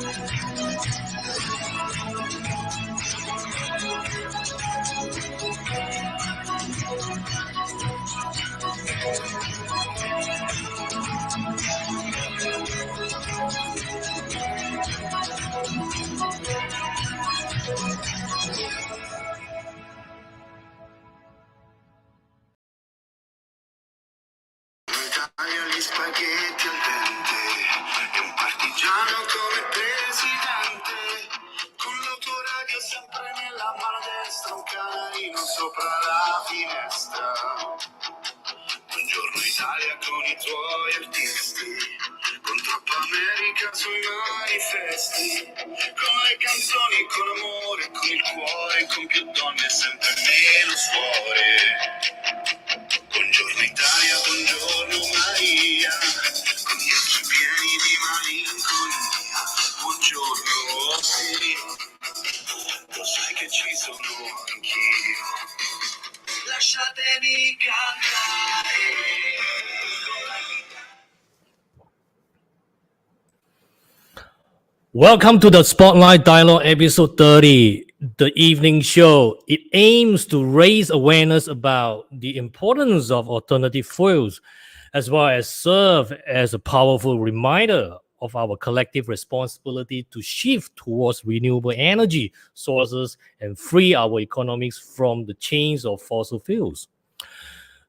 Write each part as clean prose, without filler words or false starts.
Gli spaghetti al dente e un partigiano come presidente, con l'autoradio sempre nella mano destra, un canarino sopra la finestra. Buongiorno Italia con i tuoi artisti, con troppa America sui manifesti, con le canzoni, con amore, con il cuore, con più donne e sempre meno suore. Buongiorno Italia, buongiorno Maria, con gli occhi pieni di malinconia. Buongiorno, oh sì, lo sai che ci sono anch'io. Lasciatemi cantare. Welcome to the Spotlight Dialogue episode 30, the evening show. It aims to raise awareness about the importance of alternative fuels, as well as serve as a powerful reminder of our collective responsibility to shift towards renewable energy sources and free our economies from the chains of fossil fuels.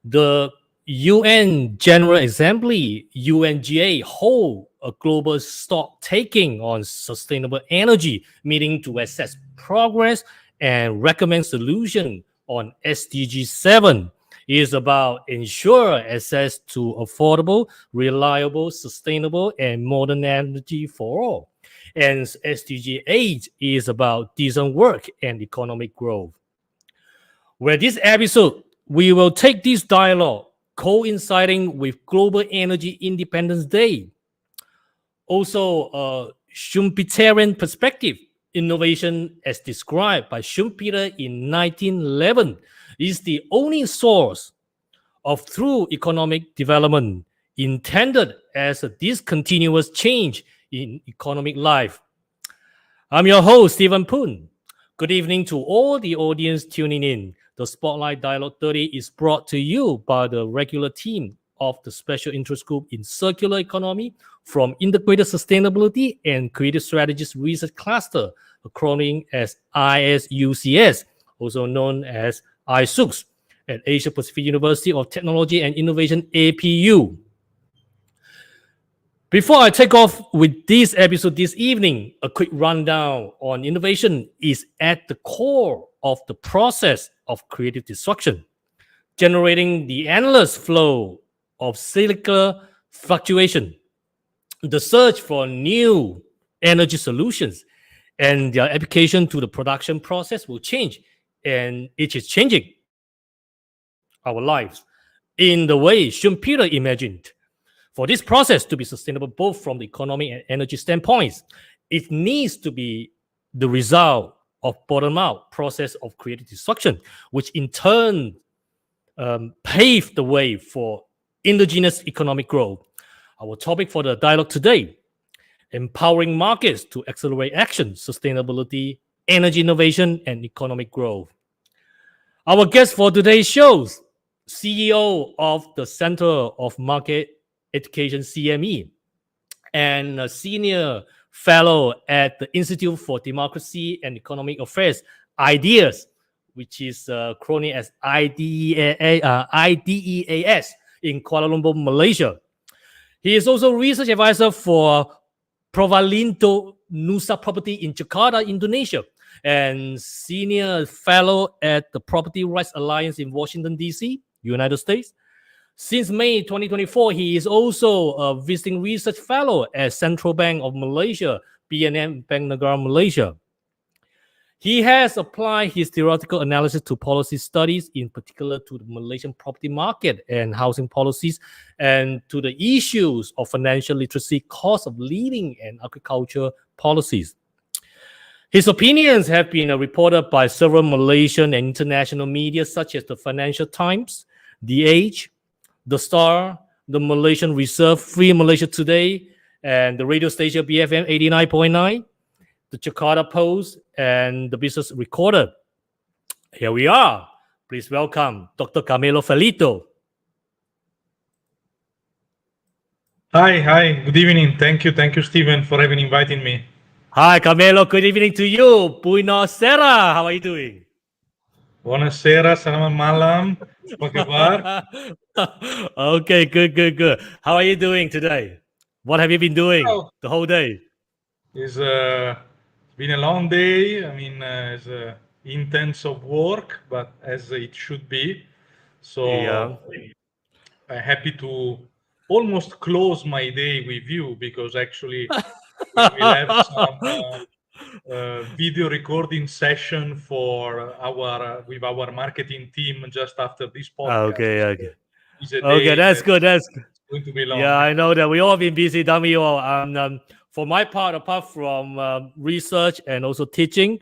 The UN General Assembly, UNGA, hold a global stock taking on sustainable energy meeting to assess progress and recommend solution on SDG 7. It is about ensure access to affordable, reliable, sustainable, and modern energy for all. And SDG 8 is about decent work and economic growth. Where this episode, we will take this dialogue coinciding with Global Energy Independence Day. Also, a Schumpeterian perspective, innovation as described by Schumpeter in 1911 is the only source of true economic development intended as a discontinuous change in economic life. I'm your host, Stephen Poon. Good evening to all the audience tuning in. The Spotlight Dialogue 30 is brought to you by the regular team of the Special Interest Group in Circular Economy from Integrated Sustainability and Creative Strategies Research Cluster, acronym as ISUCS, also known as ISUCS, at Asia Pacific University of Technology and Innovation, APU. Before I take off with this episode this evening, a quick rundown on innovation is at the core of the process of creative destruction, generating the endless flow of cyclical fluctuation, the search for new energy solutions, and their application to the production process will change, and it is changing our lives in the way Schumpeter imagined. For this process to be sustainable both from the economic and energy standpoints, it needs to be the result of bottom-out process of creative destruction, which in turn paved the way for indigenous economic growth. Our topic for the dialogue today, empowering markets to accelerate action, sustainability, energy innovation, and economic growth. Our guest for today's shows, CEO of the Center of Market Education, CME, and a senior fellow at the Institute for Democracy and Economic Affairs, IDEAS, which is acronym as IDEAS in Kuala Lumpur, Malaysia. He is also research advisor for Ferlito Nusa Property in Jakarta, Indonesia, and senior fellow at the Property Rights Alliance in Washington, D.C., United States. Since May 2024, he is also a visiting research fellow at Central Bank of Malaysia, BNM Bank Negara Malaysia. He has applied his theoretical analysis to policy studies, in particular to the Malaysian property market and housing policies, and to the issues of financial literacy, cost of living, and agriculture policies. His opinions have been reported by several Malaysian and international media, such as the Financial Times, The Age, The Star, the Malaysian Reserve, Free Malaysia Today, and the radio station BFM 89.9, the Jakarta Post, and the Business Recorder. Here we are. Please welcome Dr. Carmelo Ferlito. Hi. Good evening. Thank you, Stephen, for having invited me. Hi, Carmelo. Good evening to you. Buonasera. How are you doing? Buonasera, selamat malam. Apa kabar? Okay, good. How are you doing today? What have you been doing the whole day? It's been a long day. I mean, it's intense of work, but as it should be. So Yeah. I'm happy to almost close my day with you, because actually we will have some video recording session for our with our marketing team just after this podcast. Okay. It's a Okay, day that's good. going to be long. Yeah, I know that we all been busy, don't we all? For my part, apart from research and also teaching,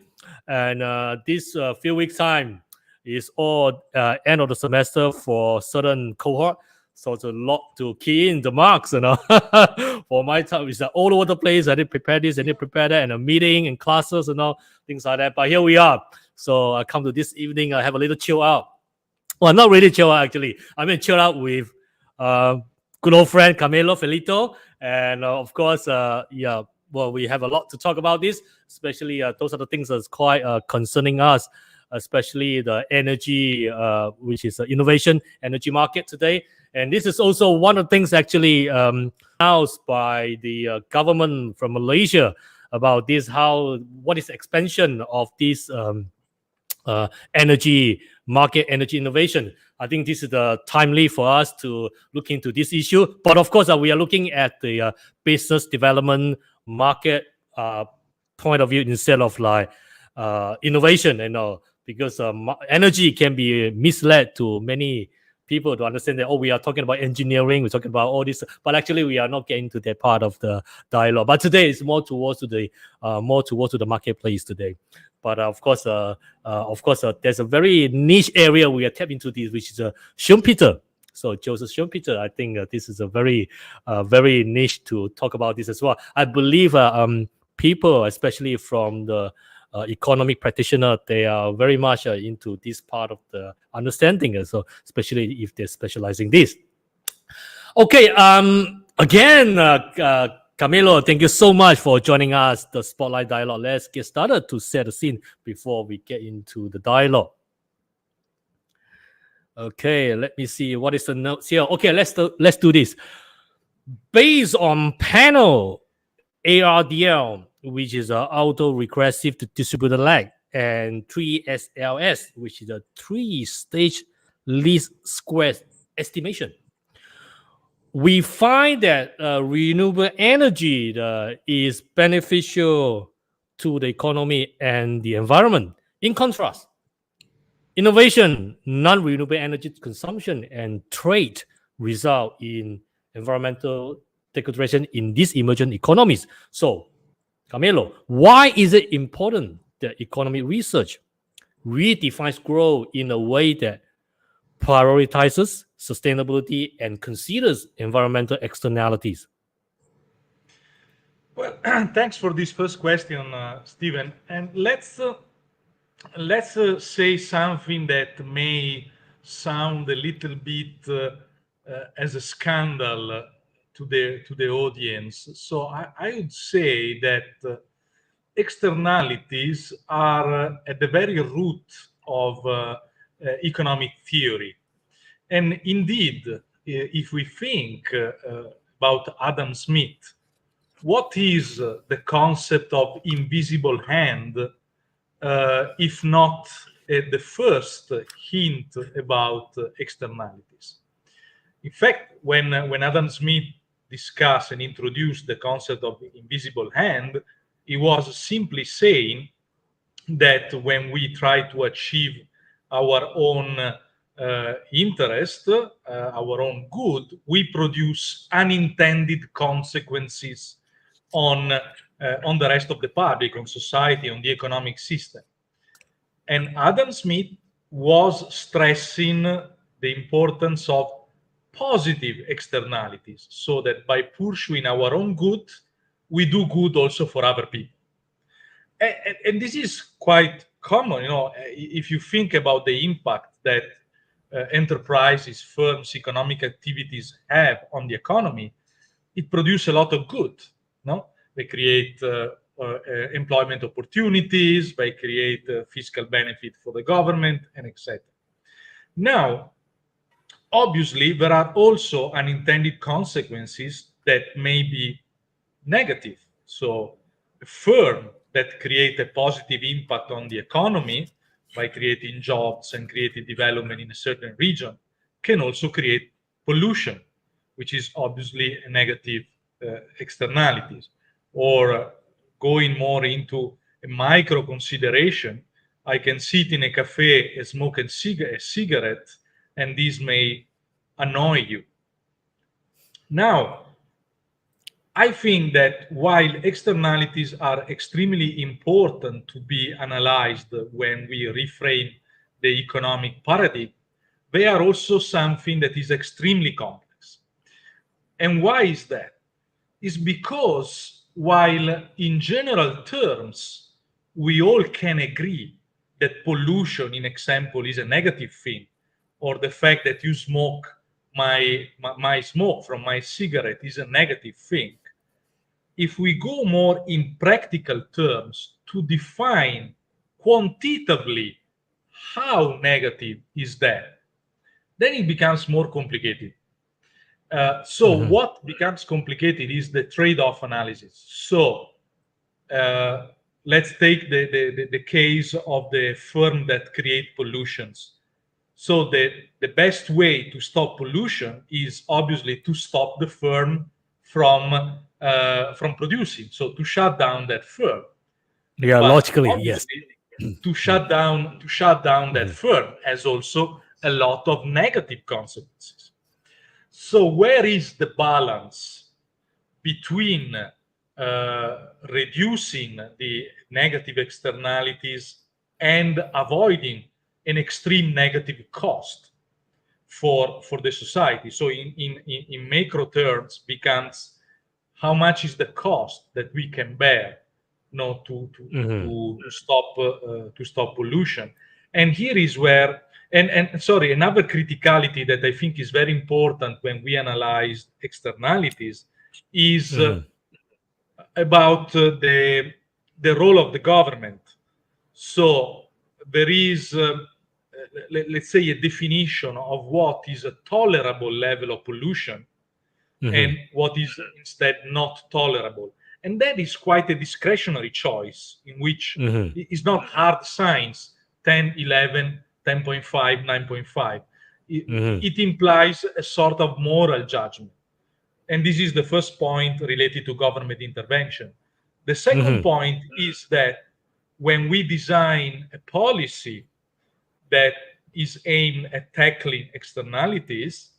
and this few weeks time is all end of the semester for certain cohort. So it's a lot to key in the marks, For my time, it's all over the place. I did prepare this, I did prepare that, and a meeting and classes and all things like that. But here we are. So I come to this evening. I have a little chill out. Well, not really chill out actually. I mean, chill out with good old friend Carmelo Ferlito, and of course, well, we have a lot to talk about this, especially those are the things that's quite concerning us, especially the energy, which is innovation energy market today. And this is also one of the things actually announced by the government from Malaysia about this, what is the expansion of this energy market, energy innovation. I think this is the timely for us to look into this issue. But of course, we are looking at the business development market point of view instead of like innovation, because energy can be misled to many people to understand that, we are talking about engineering, we're talking about all this, but actually we are not getting to that part of the dialogue. But today it's more towards to the marketplace today. But of course, there's a very niche area we are tapping into this, which is Schumpeter. So Joseph Schumpeter, I think this is a very niche to talk about this as well. I believe people, especially from the economic practitioner, they are very much into this part of the understanding. So especially if they're specializing this. Okay. Again. Carmelo, thank you so much for joining us, the Spotlight Dialogue. Let's get started to set the scene before we get into the dialogue. Okay, let me see. What is the notes here? Okay, let's do this. Based on panel ARDL, which is an auto-regressive distributed lag, and 3SLS, which is a three-stage least squares estimation, we find that renewable energy is beneficial to the economy and the environment. In contrast, innovation, non-renewable energy consumption, and trade result in environmental degradation in these emerging economies. So, Carmelo, why is it important that economic research redefines growth in a way that prioritizes sustainability and considers environmental externalities? Well, thanks for this first question, Stephen. And let's say something that may sound a little bit as a scandal to the audience. So I would say that externalities are at the very root of economic theory. And indeed, if we think about Adam Smith, what is the concept of invisible hand, if not the first hint about externalities? In fact, when Adam Smith discussed and introduced the concept of invisible hand, he was simply saying that when we try to achieve our own interest, our own good, we produce unintended consequences on the rest of the public, on society, on the economic system. And Adam Smith was stressing the importance of positive externalities, so that by pursuing our own good, we do good also for other people. And this is quite common, if you think about the impact that enterprises, firms, economic activities have on the economy, it produces a lot of good. No, they create employment opportunities, they create fiscal benefit for the government, and etc. Now, obviously, there are also unintended consequences that may be negative. So, a firm that create a positive impact on the economy by creating jobs and creating development in a certain region can also create pollution, which is obviously a negative externalities. Or going more into a micro consideration, I can sit in a cafe and smoke a cigarette, and this may annoy you. Now, I think that while externalities are extremely important to be analyzed when we reframe the economic paradigm, they are also something that is extremely complex. And why is that? It's because while in general terms, we all can agree that pollution, in example, is a negative thing, or the fact that you smoke my smoke from my cigarette is a negative thing. If we go more in practical terms to define quantitatively how negative is that, then it becomes more complicated. So what becomes complicated is the trade-off analysis. So let's take the case of the firm that create pollutions. So the best way to stop pollution is obviously to stop the firm from producing. So to shut down that firm. Yeah, But logically, yes. obviously, to shut down that firm has also a lot of negative consequences. So where is the balance between reducing the negative externalities and avoiding an extreme negative cost for the society? So in macro terms becomes how much is the cost that we can bear to stop pollution. And here is where and sorry, another criticality that I think is very important when we analyze externalities is about the role of the government. So there is let's say a definition of what is a tolerable level of pollution and what is instead not tolerable. And that is quite a discretionary choice in which it's not hard science, 10, 11, 10.5, 9.5. It implies a sort of moral judgment. And this is the first point related to government intervention. The second point is that when we design a policy that is aimed at tackling externalities,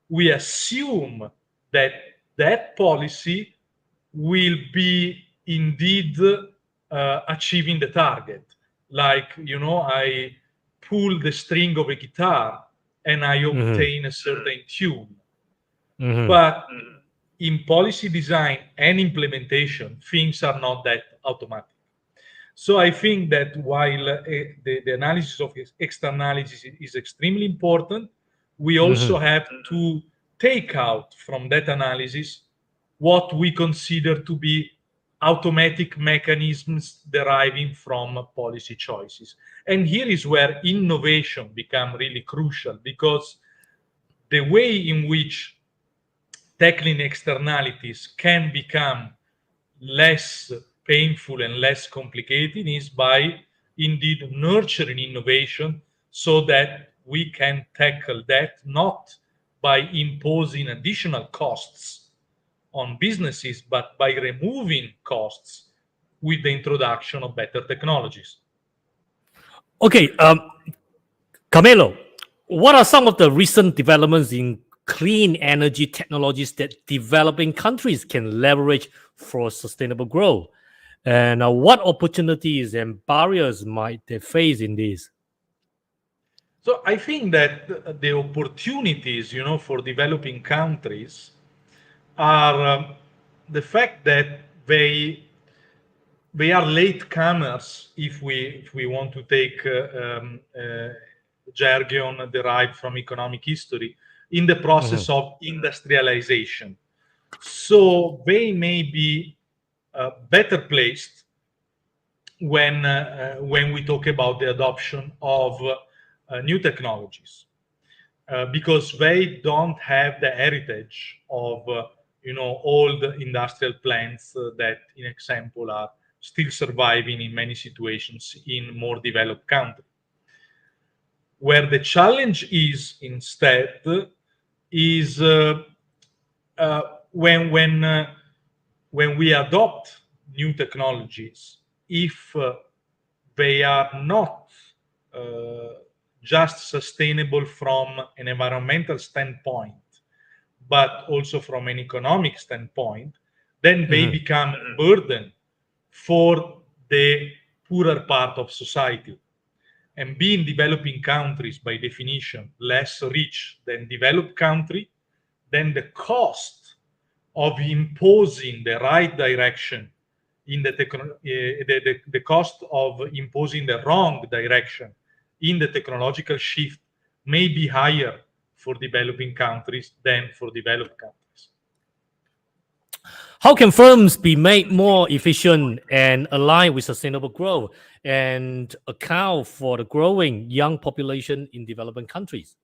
we assume that that policy will be indeed achieving the target. Like, I pull the string of a guitar and I obtain a certain tune. But in policy design and implementation, things are not that automatic. So I think that while the analysis of externalities is extremely important, we also have to take out from that analysis what we consider to be automatic mechanisms deriving from policy choices. And here is where innovation becomes really crucial, because the way in which tackling externalities can become less painful and less complicated is by indeed nurturing innovation so that we can tackle that not by imposing additional costs on businesses, but by removing costs with the introduction of better technologies. Okay, Carmelo, what are some of the recent developments in clean energy technologies that developing countries can leverage for sustainable growth? And what opportunities and barriers might they face in this? So I think that the opportunities, for developing countries are the fact that they they are latecomers if we want to take jargon derived from economic history in the process of industrialization. So they may be better placed when we talk about the adoption of new technologies, because they don't have the heritage of old industrial plants that, in example, are still surviving in many situations in more developed countries. Where the challenge is instead is when we adopt new technologies, if they are not just sustainable from an environmental standpoint, but also from an economic standpoint, then they become a burden for the poorer part of society. And being developing countries, by definition, less rich than developed country, then the cost of imposing the right direction in the cost of imposing the wrong direction in the technological shift may be higher for developing countries than for developed countries. How can firms be made more efficient and aligned with sustainable growth and account for the growing young population in developing countries?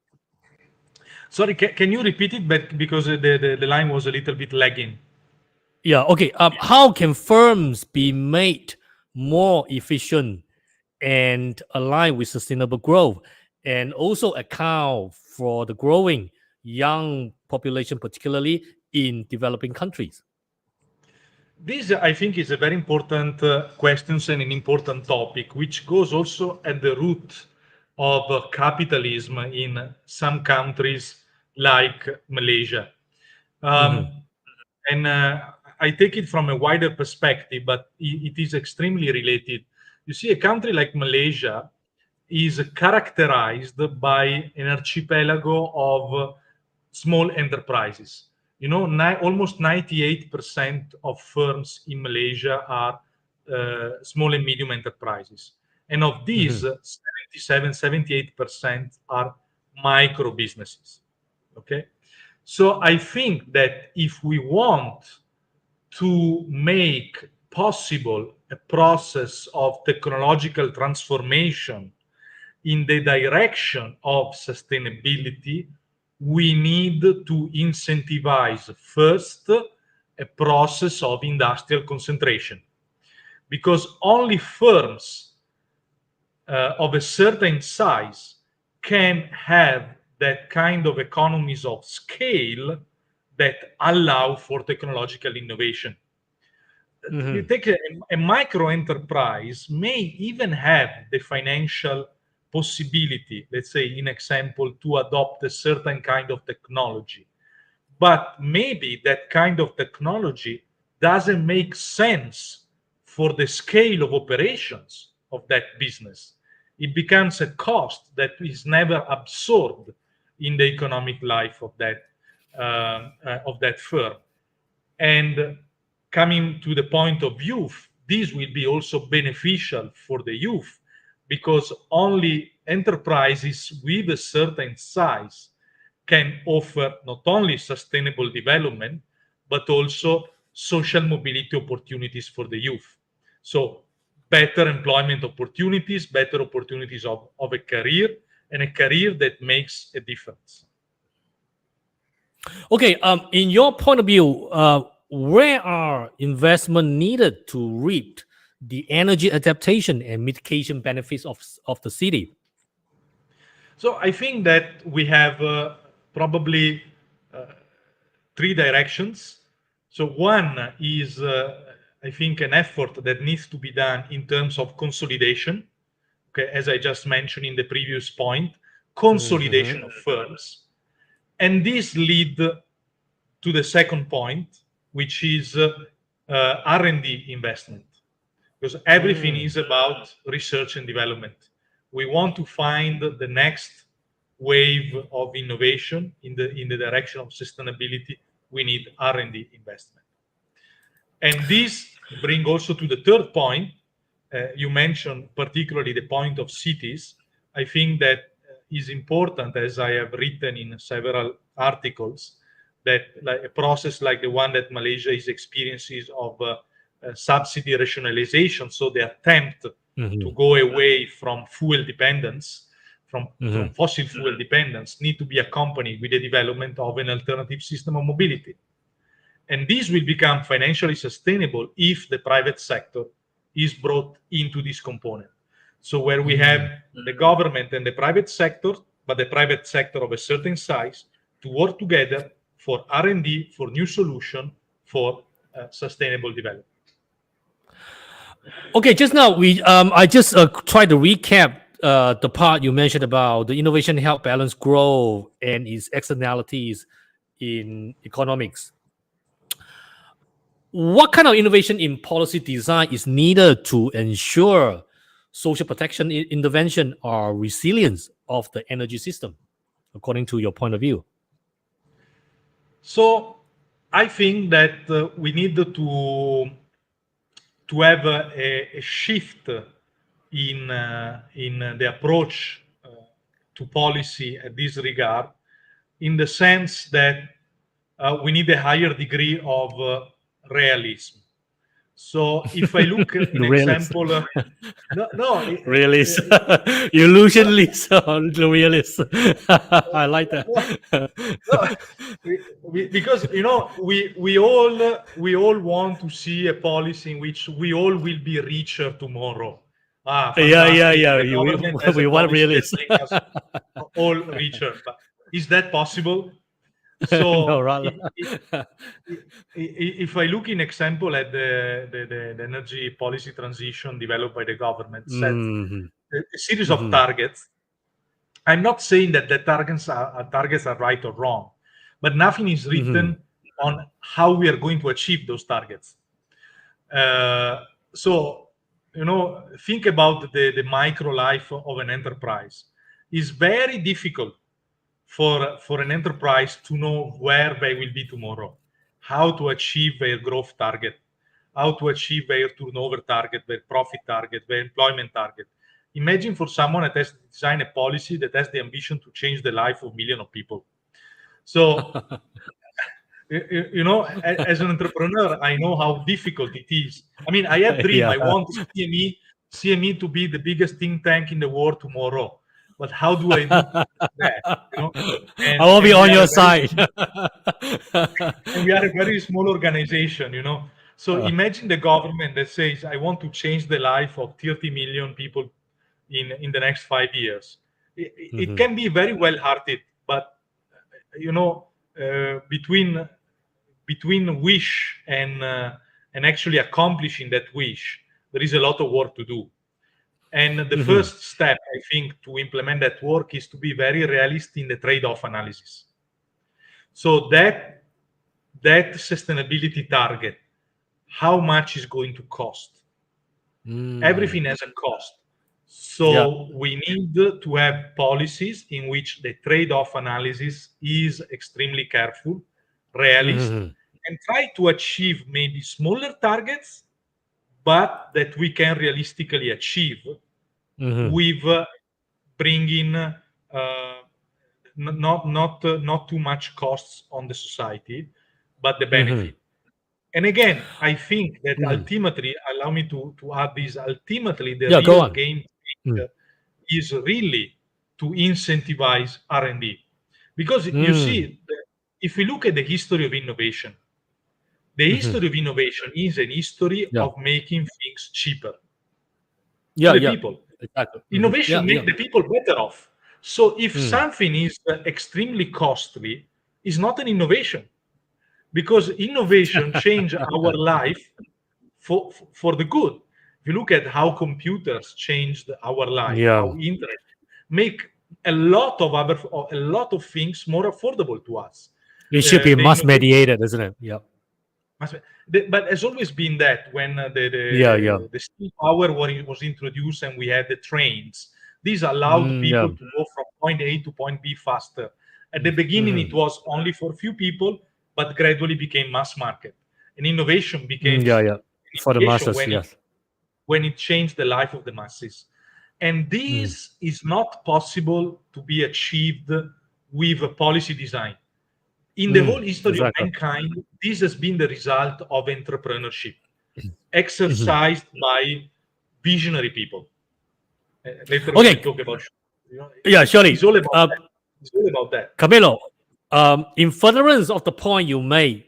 Sorry, can you repeat it? But because the line was a little bit lagging. Yeah, okay. How can firms be made more efficient and aligned with sustainable growth and also account for the growing young population, particularly in developing countries? This, I think, is a very important question and an important topic, which goes also at the root of capitalism in some countries like Malaysia. And I take it from a wider perspective, but it is extremely related. You see, a country like Malaysia is characterized by an archipelago of small enterprises. Almost 98% of firms in Malaysia are small and medium enterprises. And of these, 78% are micro businesses. Okay? So I think that if we want to make possible a process of technological transformation in the direction of sustainability, we need to incentivize first a process of industrial concentration, because only firms of a certain size can have that kind of economies of scale that allow for technological innovation. You take a micro enterprise may even have the financial possibility, let's say, in example, to adopt a certain kind of technology. But maybe that kind of technology doesn't make sense for the scale of operations of that business. It becomes a cost that is never absorbed in the economic life of that firm. And coming to the point of youth, this will be also beneficial for the youth, because only enterprises with a certain size can offer not only sustainable development, but also social mobility opportunities for the youth. So better employment opportunities, better opportunities of a career, and a career that makes a difference. Okay, in your point of view, where are investment needed to reap the energy adaptation and mitigation benefits of the city? So I think that we have probably three directions. So one is, I think, an effort that needs to be done in terms of consolidation. Okay, as I just mentioned in the previous point, consolidation of firms. And this lead to the second point, which is R&D investment, because everything is about research and development. We want to find the next wave of innovation in the direction of sustainability. We need R&D investment, and this bring also to the third point. You mentioned particularly the point of cities. I think that is important, as I have written in several articles, that like a process like the one that Malaysia is experiencing of subsidy rationalization, so the attempt to go away from fuel dependence, from fossil fuel dependence, need to be accompanied with the development of an alternative system of mobility. And this will become financially sustainable if the private sector is brought into this component. So where we have the government and the private sector, but the private sector of a certain size, to work together for R&D, for new solution, for sustainable development. Okay, just now I just tried to recap the part you mentioned about the innovation help balance growth and its externalities in economics. What kind of innovation in policy design is needed to ensure social protection intervention or resilience of the energy system, according to your point of view? So I think that we need to have a shift in the approach to policy at this regard, in the sense that we need a higher degree of realism. So if I look at an example, realist, illusionist, realist. I like that. Because we all want to see a policy in which we all will be richer tomorrow. Yeah. We want realist. All richer, but is that possible? So no, rather. if I look in example at the energy policy transition developed by the government, set a series of targets. I'm not saying that the targets are right or wrong, but nothing is written on how we are going to achieve those targets. So, think about the micro life of an enterprise. It's very difficult for an enterprise to know where they will be tomorrow, how to achieve their growth target, how to achieve their turnover target, their profit target, their employment target. Imagine for someone that has designed a policy that has the ambition to change the life of millions of people. So, as an entrepreneur, I know how difficult it is. I mean, I have dream. I want CME to be the biggest think tank in the world tomorrow. But how do I do that? I will be on your side. And we are a very small organization, So imagine the government that says, I want to change the life of 30 million people in the next 5 years. It can be very well-hearted, but, between wish and actually accomplishing that wish, there is a lot of work to do. And the first step, I think, to implement that work is to be very realistic in the trade-off analysis. So that sustainability target, how much is going to cost? Everything has a cost. So we need to have policies in which the trade-off analysis is extremely careful, realistic, and try to achieve maybe smaller targets, but that we can realistically achieve with bringing not too much costs on the society, but the benefit. And again, I think that ultimately, allow me to add this, ultimately the real game is really to incentivize R&D. Because you see, if we look at the history of innovation, the history of innovation is a history of making things cheaper to the people. Exactly. Innovation makes the people better off. So if something is extremely costly, it's not an innovation, because innovation changes our life for the good. If you look at how computers changed our life, how internet make a lot of things more affordable to us. It should be mass mediated, isn't it? Yeah. But it's always been that when the steam power was introduced and we had the trains, these allowed people to go from point A to point B faster. At the beginning, it was only for few people, but gradually became mass market. And innovation became For the masses, when yes. when it changed the life of the masses. And this is not possible to be achieved with a policy design. In the whole history of Exactly. mankind, this has been the result of entrepreneurship exercised by visionary people. Later we Okay. will talk about, Yeah, surely. it's all about that. It's all about that. Carmelo, in furtherance of the point you made,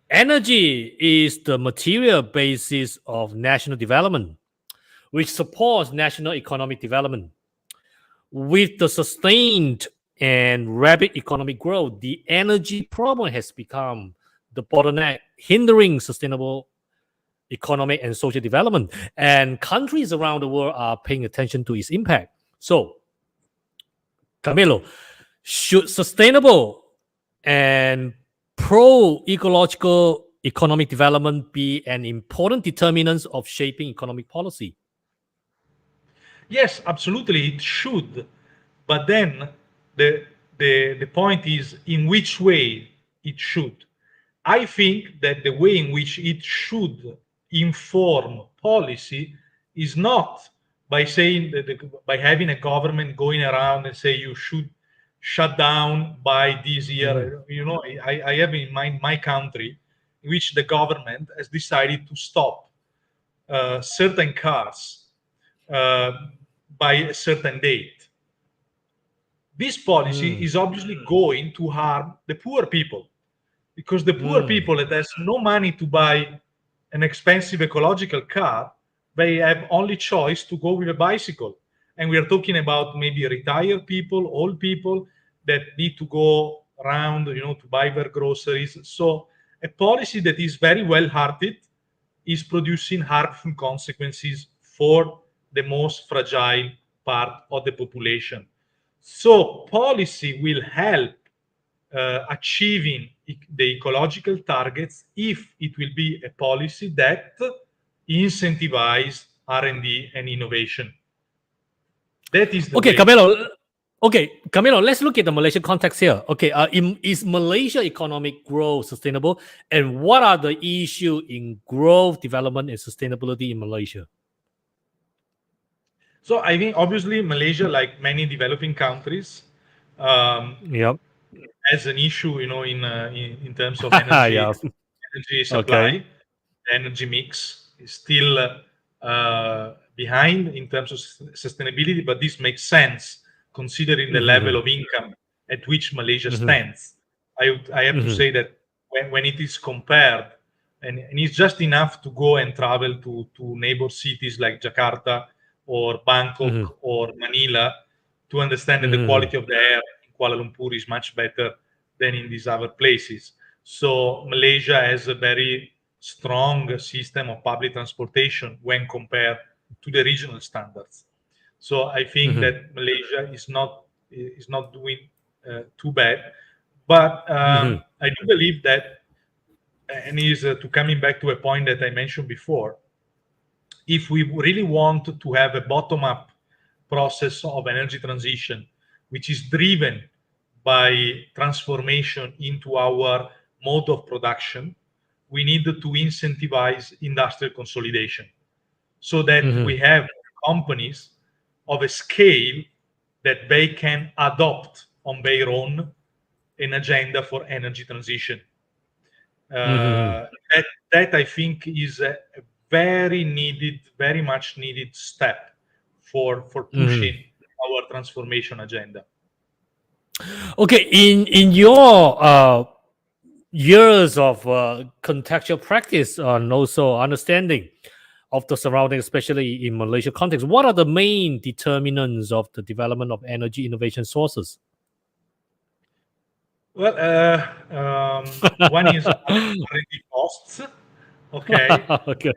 energy is the material basis of national development, which supports national economic development. With the sustained and rapid economic growth, the energy problem has become the bottleneck hindering sustainable economic and social development. And countries around the world are paying attention to its impact. So, Camilo, should sustainable and pro-ecological economic development be an important determinant of shaping economic policy? Yes, absolutely, it should. But then the point is in which way it should. I think that the way in which it should inform policy is not by saying that by having a government going around and say you should shut down by this year. You know, I have in mind my country, in which the government has decided to stop certain cars uh, by a certain date. This policy is obviously going to harm the poor people, because the poor people that has no money to buy an expensive ecological car, they have only choice to go with a bicycle. And we are talking about maybe retired people, old people that need to go around, to buy their groceries. So a policy that is very well hearted is producing harmful consequences for the most fragile part of the population. So policy will help achieving the ecological targets if it will be a policy that incentivizes R&D and innovation. That is the Okay, way. Camilo. Okay, Camilo, let's look at the Malaysian context here. Okay, is Malaysia economic growth sustainable? And what are the issues in growth, development, and sustainability in Malaysia? So I think obviously Malaysia, like many developing countries, Yep. has an issue, in terms of energy, Yeah. energy supply. The energy mix is still behind in terms of sustainability, but this makes sense considering the level of income at which Malaysia stands. I have to say that when it is compared, and it's just enough to go and travel to neighbor cities like Jakarta or Bangkok or Manila to understand that the quality of the air in Kuala Lumpur is much better than in these other places. So Malaysia has a very strong system of public transportation when compared to the regional standards. So I think that Malaysia is not doing too bad, but I do believe that, and is to coming back to a point that I mentioned before, if we really want to have a bottom-up process of energy transition, which is driven by transformation into our mode of production, we need to incentivize industrial consolidation so that we have companies of a scale that they can adopt on their own an agenda for energy transition. That I think is a very much needed step for pushing our transformation agenda. Okay, in your years of contextual practice and also understanding of the surrounding, especially in Malaysia context, what are the main determinants of the development of energy innovation sources? Well, one is R&D costs, okay, Okay.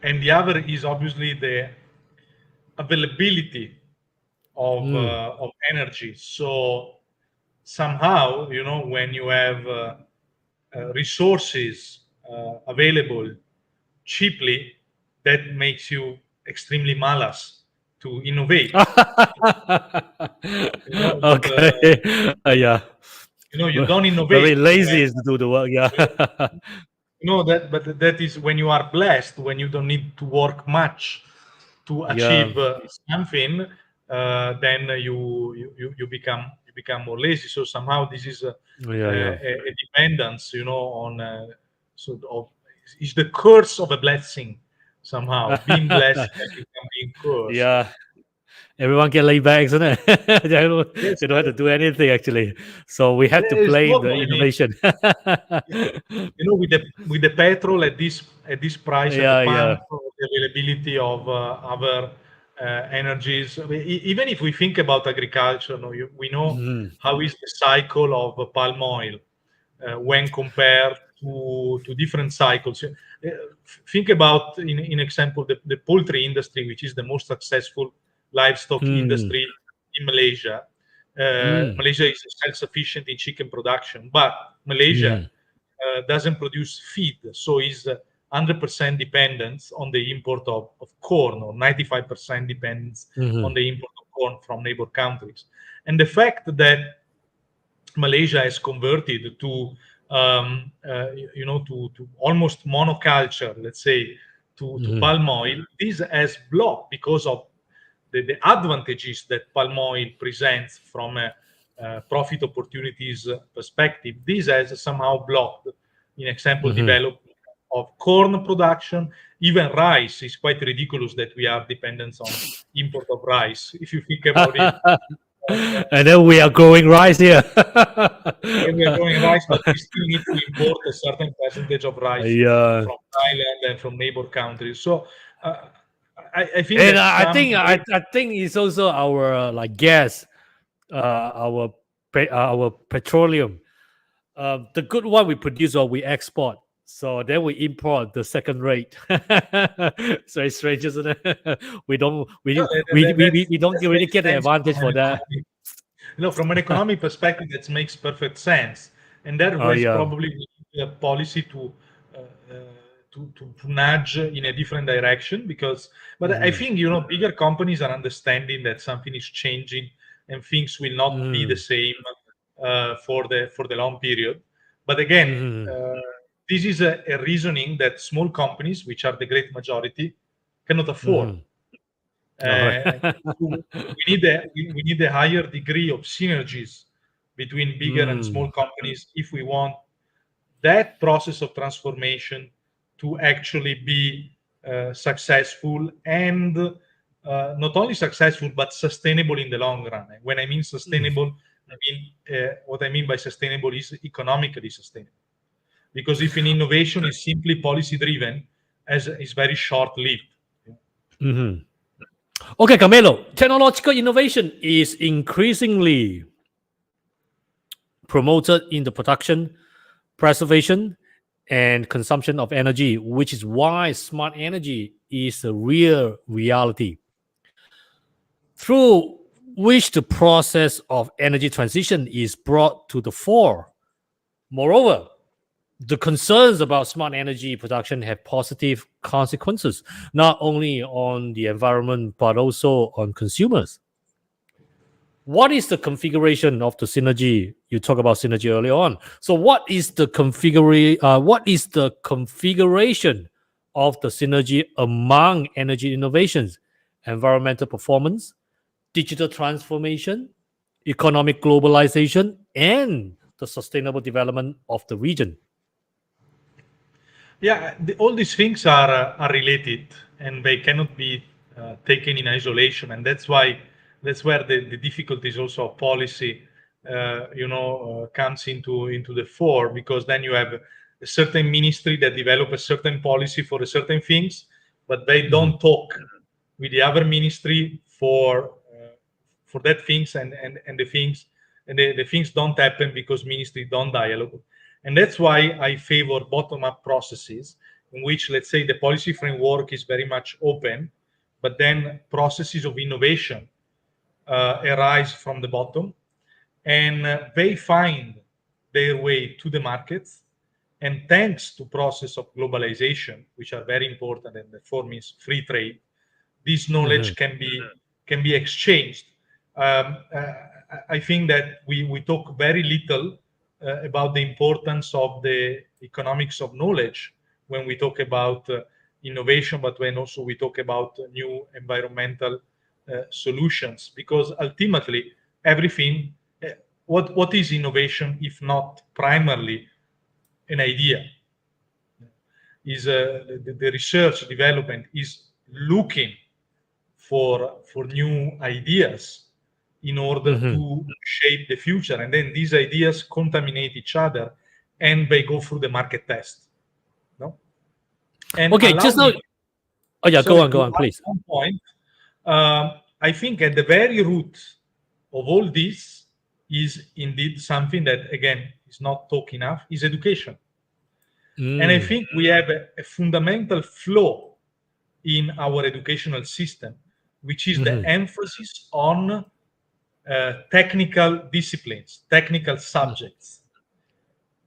and the other is obviously the availability of energy. So somehow, when you have resources available cheaply, that makes you extremely malas to innovate. Okay. Yeah. You don't innovate Very lazy is to do the work. Yeah. but that is when you are blessed, when you don't need to work much to achieve something, then you become more lazy. So somehow this is a dependence, on sort of is the curse of a blessing. Somehow being blessed can become being cursed. Yeah. Everyone can lay back, isn't it? they don't Yes, they don't have to do anything actually. So we have to it's blame not. the I mean, innovation. with the petrol at this price at the Yeah. pump, the availability of other energies. Even if we think about agriculture, we know Mhm. how is the cycle of palm oil when compared to different cycles. Think about, in example, the poultry industry, which is the most successful livestock Mm. industry in Malaysia. Mm. Malaysia is self-sufficient in chicken production, but Malaysia Mm. doesn't produce feed, so is 100% dependence on the import of corn, or 95% dependence on Mhm. the import of corn from neighbor countries. And the fact that Malaysia has converted to almost monoculture, let's say, to Mhm. palm oil, this has blocked, because of the advantages that palm oil presents from a profit opportunities perspective. This has somehow blocked, in example, Mhm. development of corn production. Even rice is quite ridiculous that we are dependent on import of rice. If you think about it, And then we are growing rice here. we are growing rice, but we still need to import a certain percentage of rice Yeah. from Thailand and from neighbor countries. So uh, I think And that I think it's also our like gas, our petroleum. The good one we produce or we export. So then we import the second rate. So it's strange, isn't it? we don't yeah, we we, that, we, we that's, we don't that really makes get the sense advantage from for an that. economic, from an economic perspective. That makes perfect sense, and that Oh was yeah. probably a policy uh, uh, to nudge in a different direction. Because, but I Hmm. think bigger companies are understanding that something is changing and things will not be the Hmm. same for the long period. But again, Hmm. this is a reasoning that small companies, which are the great majority, cannot afford. Hmm. All right. So we need a higher degree of synergies between bigger and small Hmm. companies if we want that process of transformation to actually be successful, and not only successful but sustainable in the long run. And when I mean sustainable, I mean what I mean by sustainable is economically sustainable. Because if an innovation is simply policy driven, as is very short lived. Hmm. Okay, Carmelo. Technological innovation is increasingly promoted in the production, preservation, and consumption of energy, which is why smart energy is a real reality, through which the process of energy transition is brought to the fore. Moreover, the concerns about smart energy production have positive consequences, not only on the environment, but also on consumers. What is the configuration of the synergy? You talked about synergy earlier on. So, what is the configuration of the synergy among energy innovations, environmental performance, digital transformation, economic globalization, and the sustainable development of the region? Yeah, all these things are related, and they cannot be taken in isolation, and that's where the difficulties also of policy, comes into the fore. Because then you have a certain ministry that develop a certain policy for a certain things, but they Mhm. don't talk with the other ministry for that things, and the things, and the things don't happen because ministry don't dialogue. And that's why I favor bottom-up processes, in which, let's say, the policy framework is very much open, but then processes of innovation arise from the bottom, and they find their way to the markets. And thanks to process of globalization, which are very important, and the form is free trade, this knowledge Mhm. can be exchanged. I think that we talk very little about the importance of the economics of knowledge when we talk about innovation, but when also we talk about new environmental solutions, because ultimately everything, what is innovation if not primarily an idea? Is the research development is looking for new ideas in order to shape the future, and then these ideas contaminate each other and they go through the market test. No? And Okay, allow just now. me, Oh yeah, sorry, go to on, add please. one point. I think at the very root of all this is indeed something that, again, is not talked enough, is education. And I think we have a fundamental flaw in our educational system, which is the emphasis on technical disciplines, technical subjects.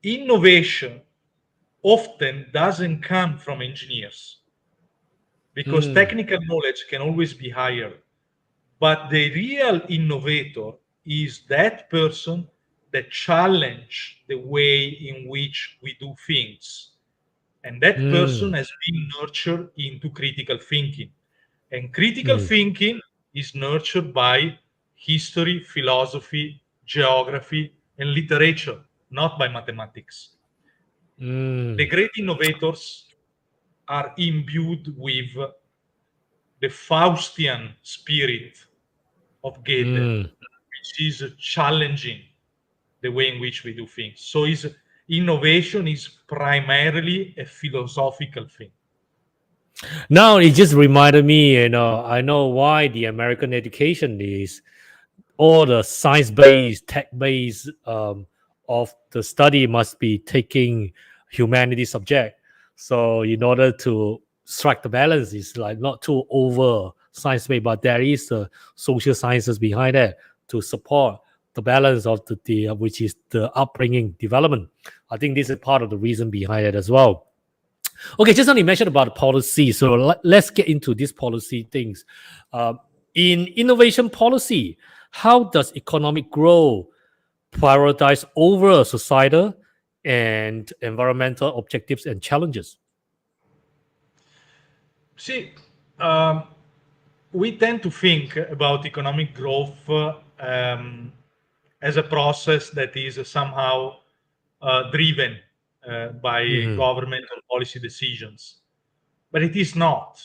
Innovation often doesn't come from engineers, because technical knowledge can always be hired. But the real innovator is that person that challenge the way in which we do things. And that person has been nurtured into critical thinking. And critical thinking is nurtured by history, philosophy, geography, and literature, not by mathematics. The great innovators are imbued with the Faustian spirit of Goethe, which is challenging the way in which we do things. So innovation is primarily a philosophical thing. Now it just reminded me, I know why the American education is all the science-based, tech-based of the study must be taking humanity subject. So in order to strike the balance, is like not too over science-based, but there is the social sciences behind it to support the balance of the which is the upbringing development. I think this is part of the reason behind it as well. Okay, just only mentioned about policy. So let's get into these policy things. In innovation policy, how does economic growth prioritize over societal and environmental objectives and challenges? See, we tend to think about economic growth as a process that is somehow driven by government or policy decisions. But it is not.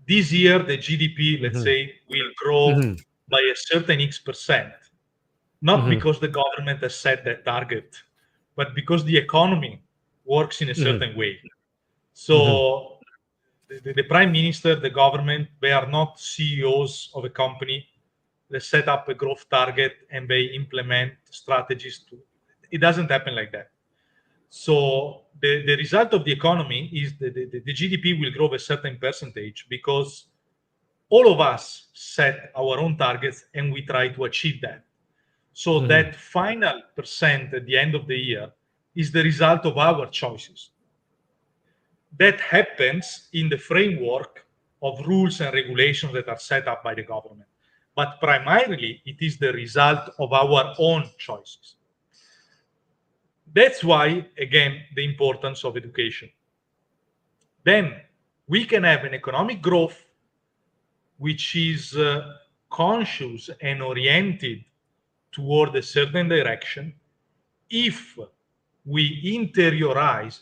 This year, the GDP, let's say, will grow by a certain X%, not because the government has set that target, but because the economy works in a certain way. So the prime minister, the government, they are not CEOs of a company. They set up a growth target and they implement strategies it doesn't happen like that. So the result of the economy is the GDP will grow a certain percentage because all of us set our own targets and we try to achieve that. So that final percent at the end of the year is the result of our choices. That happens in the framework of rules and regulations that are set up by the government. But primarily, it is the result of our own choices. That's why, again, the importance of education. Then we can have an economic growth which is conscious and oriented toward a certain direction if we internalize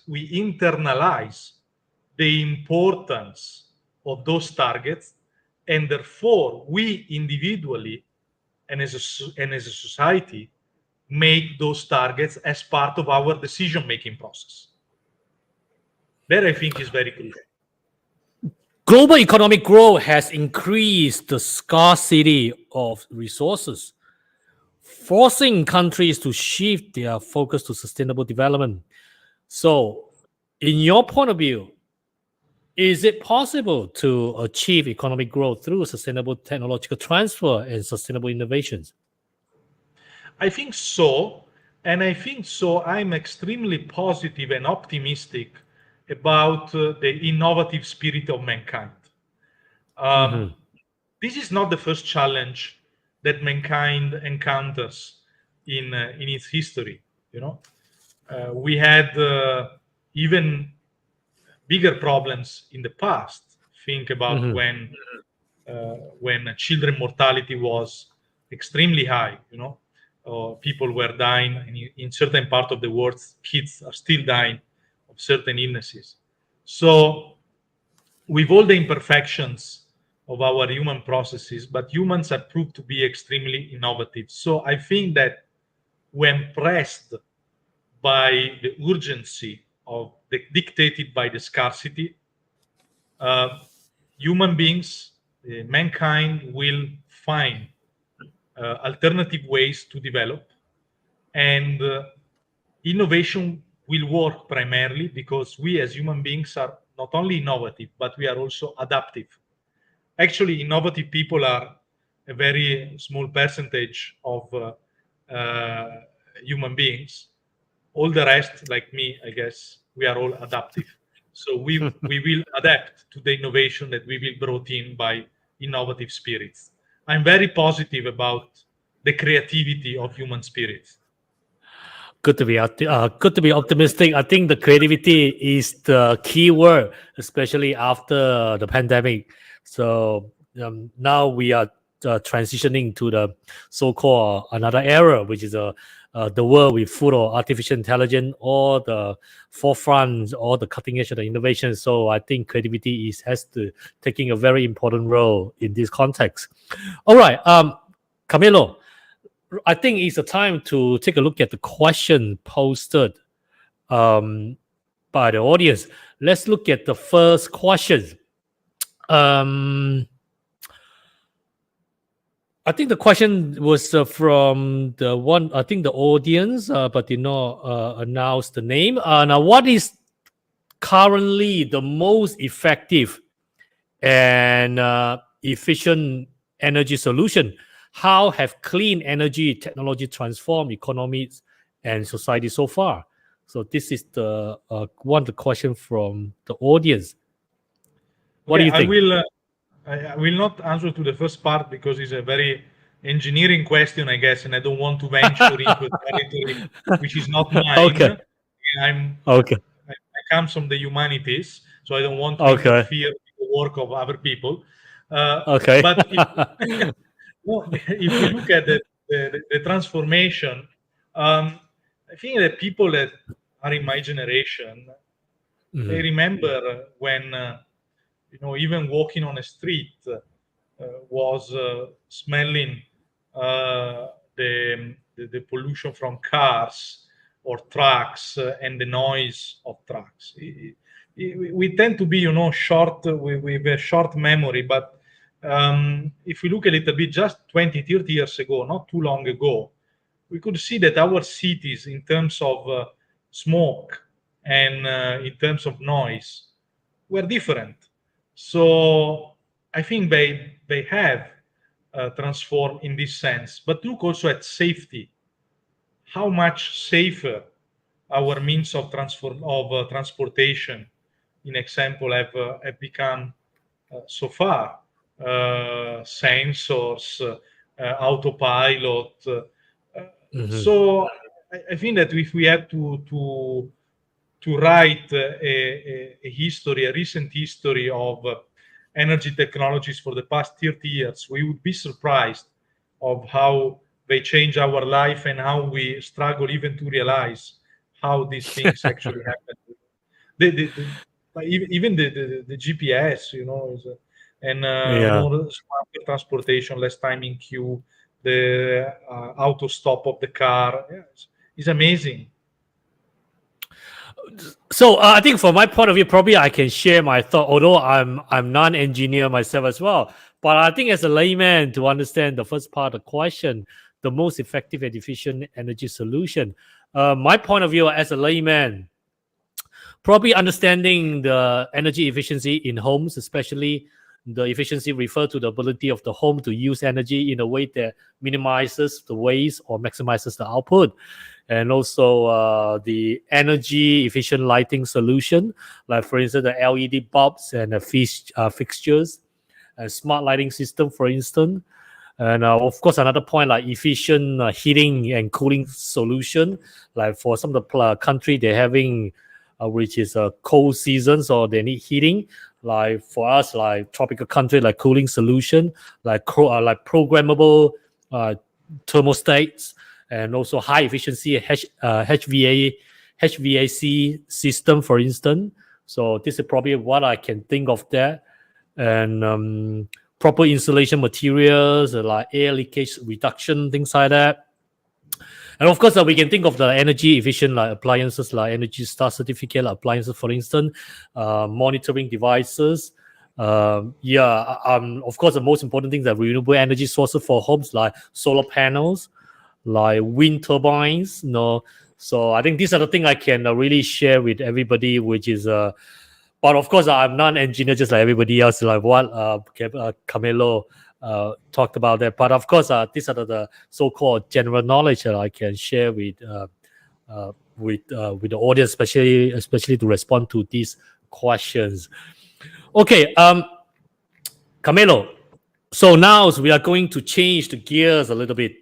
the importance of those targets, and therefore we individually and as a society make those targets as part of our decision-making process. That I think is very crucial. Global economic growth has increased the scarcity of resources, forcing countries to shift their focus to sustainable development. So, in your point of view, is it possible to achieve economic growth through sustainable technological transfer and sustainable innovations? I think so. And I think so. I'm extremely positive and optimistic about the innovative spirit of mankind. This is not the first challenge that mankind encounters in its history. We had even bigger problems in the past. Think about when children mortality was extremely high. People were dying, and in certain part of the world, kids are still dying of certain illnesses. So, with all the imperfections of our human processes, but humans are proved to be extremely innovative. So, I think that when pressed by the urgency of dictated by the scarcity, human beings, mankind will find alternative ways to develop, and innovation will work primarily because we as human beings are not only innovative, but we are also adaptive. Actually, innovative people are a very small percentage of human beings. All the rest, like me, I guess, we are all adaptive. So we will adapt to the innovation that we will brought in by innovative spirits. I'm very positive about the creativity of human spirits. Good to be optimistic. I think the creativity is the key word, especially after the pandemic. So now we are transitioning to the so-called another era, which is the world with full of artificial intelligence, or the forefront, or the cutting edge of the innovation. So I think creativity has to taking a very important role in this context. All right, Carmelo, I think it's a time to take a look at the question posted by the audience. Let's look at the first question. I think the question was from the one, I think the audience, but did not announce the name. Now, what is currently the most effective and efficient energy solution? How have clean energy technology transformed economies and society so far? So this is the the question from the audience. What do you think? I will not answer to the first part because it's a very engineering question, I guess, and I don't want to venture into a territory which is not mine. Okay. I come from the humanities, so I don't want to interfere with the work of other people. But if we look at the transformation, I think that people that are in my generation, they remember when even walking on a street was smelling the pollution from cars or trucks and the noise of trucks. We tend to be short with a short memory, but if we look a little bit, just 20-30 years ago, not too long ago, we could see that our cities, in terms of smoke and in terms of noise, were different. So I think they have transformed in this sense. But look also at safety. How much safer our means of transportation, in example, have become so far. Sensors, autopilot. So I think that if we had to write a history, a recent history of energy technologies for the past 30 years, we would be surprised of how they change our life and how we struggle even to realize how these things actually happen. Even the GPS, and more smarter transportation, less time in queue, the auto stop of the car. It's amazing. So I think from my point of view, probably I can share my thought, although I'm non-engineer myself as well. But I think as a layman, to understand the first part of the question, the most effective and efficient energy solution, my point of view as a layman, probably understanding the energy efficiency in homes, especially the efficiency refer to the ability of the home to use energy in a way that minimizes the waste or maximizes the output. And also the energy efficient lighting solution, like for instance, the LED bulbs and the fixtures, a smart lighting system, for instance. And of course, another point like efficient heating and cooling solution. Like for some of the country, they're having which is a cold season, so they need heating. Like for us, like tropical country, like cooling solution, like programmable thermostats, and also high efficiency HVAC system, for instance. So this is probably what I can think of there. And proper insulation materials like air leakage reduction, things like that. And of course, we can think of the energy efficient like appliances, like Energy Star certificate appliances, for instance, monitoring devices. Of course, the most important things are renewable energy sources for homes, like solar panels, like wind turbines. So I think these are the things I can really share with everybody, which is. But of course, I'm not an engineer just like everybody else, like what Carmelo talked about that. But of course, these are the so-called general knowledge that I can share with the audience, especially to respond to these questions. Okay, Carmelo. So now we are going to change the gears a little bit.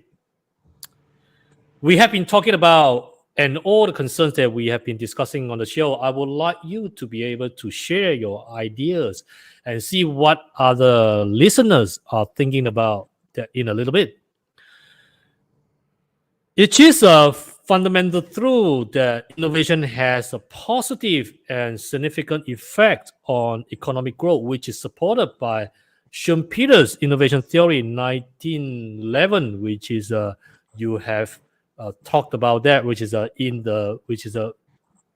We have been talking about and all the concerns that we have been discussing on the show. I would like you to be able to share your ideas and see what other listeners are thinking about that in a little bit. It is a fundamental truth that innovation has a positive and significant effect on economic growth, which is supported by Schumpeter's innovation theory in 1911, which is you have talked about that, which is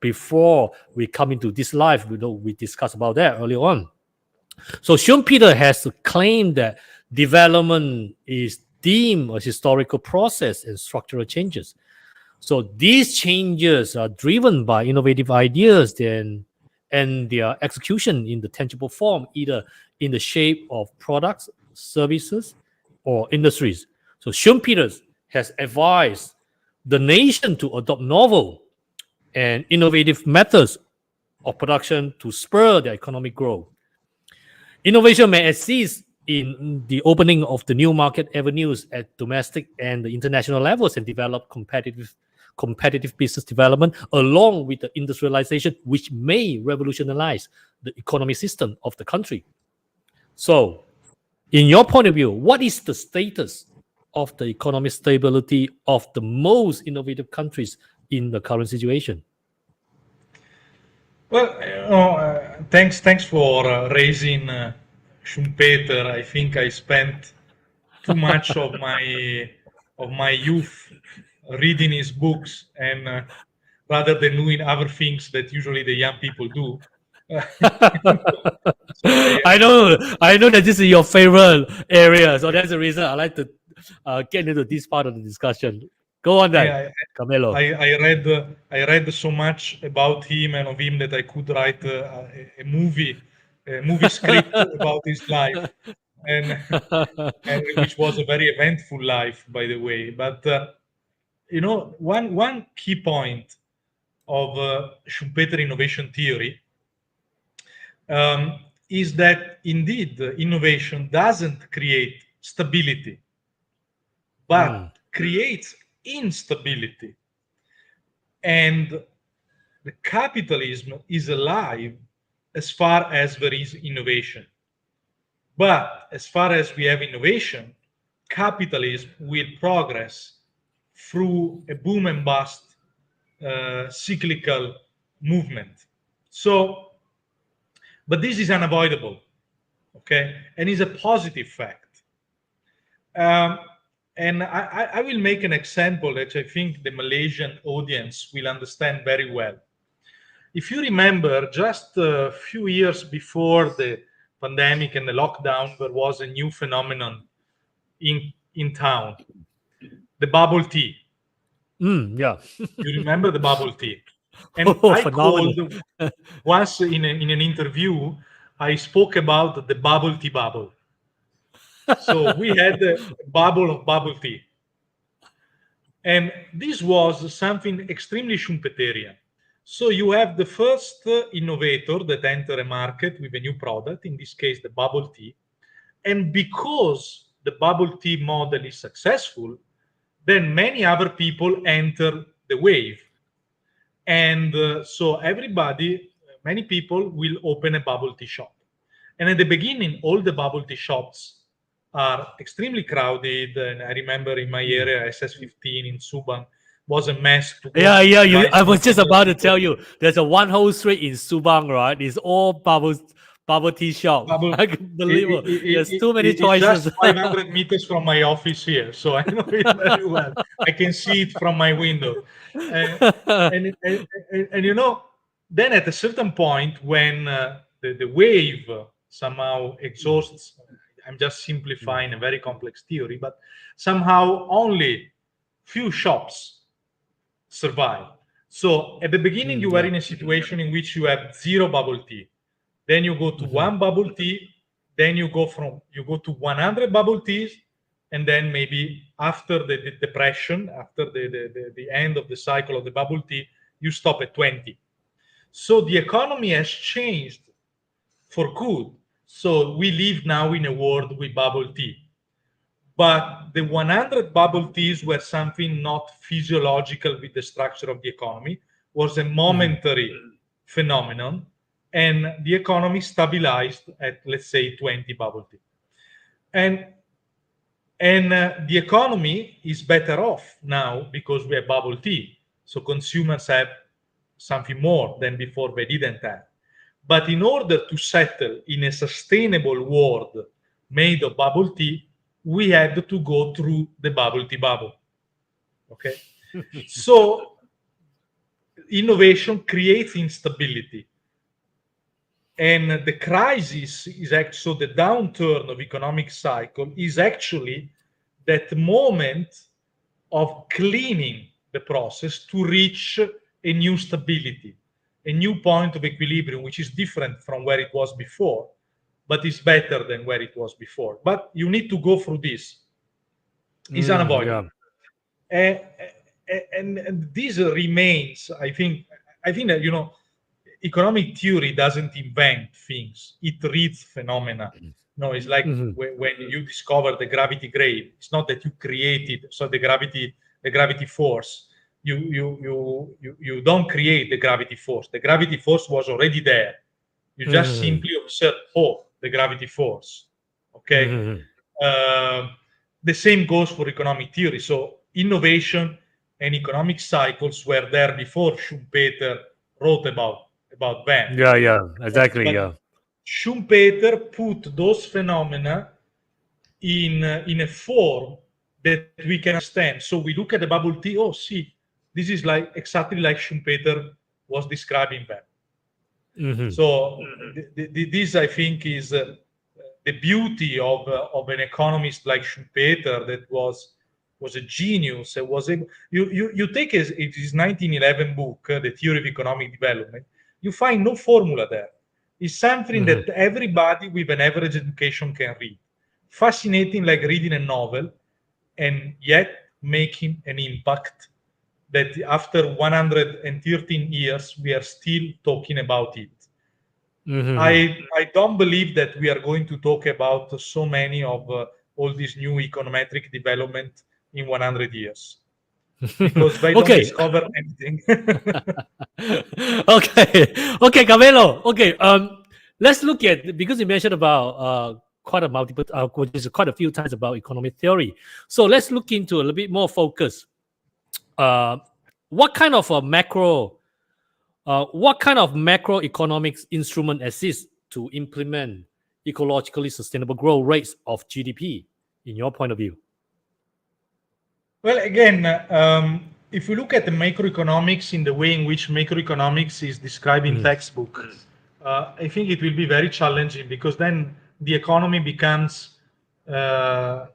before we come into this life. We discussed about that earlier on. So Schumpeter has claimed that development is deemed a historical process and structural changes. So these changes are driven by innovative ideas and their execution in the tangible form, either in the shape of products, services, or industries. So Schumpeter has advised the nation to adopt novel and innovative methods of production to spur their economic growth. Innovation may assist in the opening of the new market avenues at domestic and the international levels and develop competitive business development along with the industrialization, which may revolutionize the economic system of the country. So, in your point of view, what is the status of the economic stability of the most innovative countries in the current situation? Well, thanks for raising Schumpeter. I think I spent too much of my youth reading his books, and rather than doing other things that usually the young people do. I know that this is your favorite area, so that's the reason I like to get into this part of the discussion. Go on then, Carmelo. I read so much about him and of him that I could write a movie script about his life, and which was a very eventful life, by the way. But one key point of Schumpeter innovation theory is that indeed innovation doesn't create stability, but creates instability. And the capitalism is alive as far as there is innovation. But as far as we have innovation, capitalism will progress through a boom and bust cyclical movement. So, but this is unavoidable, okay? And is a positive fact. And I will make an example that I think the Malaysian audience will understand very well. If you remember, just a few years before the pandemic and the lockdown, there was a new phenomenon in town, the bubble tea. Yeah. You remember the bubble tea? And I called once in an interview, I spoke about the bubble tea bubble. So we had a bubble of bubble tea. And this was something extremely Schumpeterian. So you have the first innovator that enter a market with a new product, in this case, the bubble tea. And because the bubble tea model is successful, then many other people enter the wave. And so many people will open a bubble tea shop. And at the beginning, all the bubble tea shops are extremely crowded. And I remember in my area, SS15 in Subang was a mess to go. Yeah. I was just about to tell you, there's a one whole street in Subang, right? It's all bubble tea shop. I can believe it. There's too many choices. It's just 500 meters from my office here, so I know it very well. I can see it from my window. And you know, then at a certain point when the wave somehow exhausts, I'm just simplifying a very complex theory, but somehow only few shops survive. So at the beginning, you were in a situation in which you have zero bubble tea. Then you go to one bubble tea. Then you go to 100 bubble teas, and then maybe after the depression, after the end of the cycle of the bubble tea, you stop at 20. So the economy has changed for good. So we live now in a world with bubble tea. But the 100 bubble teas were something not physiological with the structure of the economy, was a momentary phenomenon, and the economy stabilized at, let's say, 20 bubble tea. And the economy is better off now because we have bubble tea. So consumers have something more than before they didn't have. But in order to settle in a sustainable world made of bubble tea, we had to go through the bubble tea bubble. Okay? So innovation creates instability. And the crisis is actually, so the downturn of economic cycle is actually that moment of cleaning the process to reach a new stability, a new point of equilibrium, which is different from where it was before, but is better than where it was before. But you need to go through this. It's unavoidable. And this remains, I think that, you know, economic theory doesn't invent things, it reads phenomena. No, it's like when you discover the gravity grave, it's not that you created the gravity force. You don't create the gravity force. The gravity force was already there. You just simply observe, the gravity force. Okay. The same goes for economic theory. So innovation and economic cycles were there before Schumpeter wrote about them. Yeah, exactly. But Schumpeter put those phenomena in a form that we can understand. So we look at the bubble tea. Oh, see, this is like exactly like Schumpeter was describing them. So this, I think, is the beauty of an economist like Schumpeter that was a genius. It was able, you take his 1911 book, The Theory of Economic Development. You find no formula there. It's something that everybody with an average education can read. Fascinating, like reading a novel, and yet making an impact that after 113 years, we are still talking about it. I don't believe that we are going to talk about so many of all these new econometric development in 100 years. Because they don't discover anything. Okay, Carmelo. Okay, let's look at, because you mentioned about quite a few times about economic theory. So let's look into a little bit more focus. What kind of macroeconomics instrument exists to implement ecologically sustainable growth rates of GDP, in your point of view? Well, again, if we look at the macroeconomics in the way in which macroeconomics is described in textbook, I think it will be very challenging, because then the economy becomes a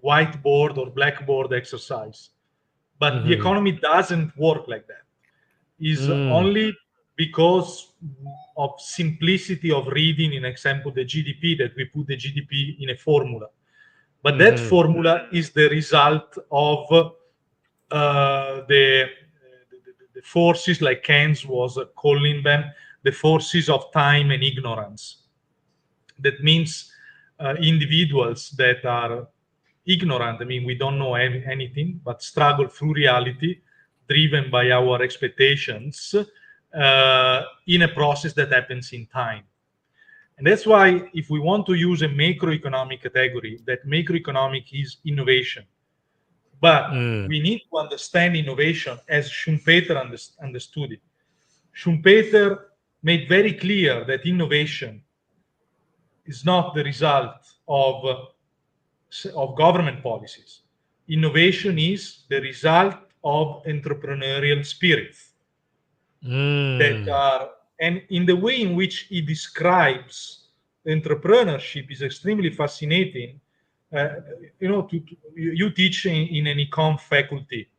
whiteboard or blackboard exercise. But the economy doesn't work like that. It's only because of simplicity of reading, in example, the GDP, that we put the GDP in a formula. But that formula is the result of the forces, like Keynes was calling them, the forces of time and ignorance. That means individuals that are ignorant. I mean, we don't know anything, but struggle through reality, driven by our expectations, in a process that happens in time. And that's why, if we want to use a macroeconomic category, that macroeconomic is innovation. But we need to understand innovation as Schumpeter understood it. Schumpeter made very clear that innovation is not the result of government policies. Innovation is the result of entrepreneurial spirits that are, and in the way in which he describes entrepreneurship is extremely fascinating. You teach in an econ faculty,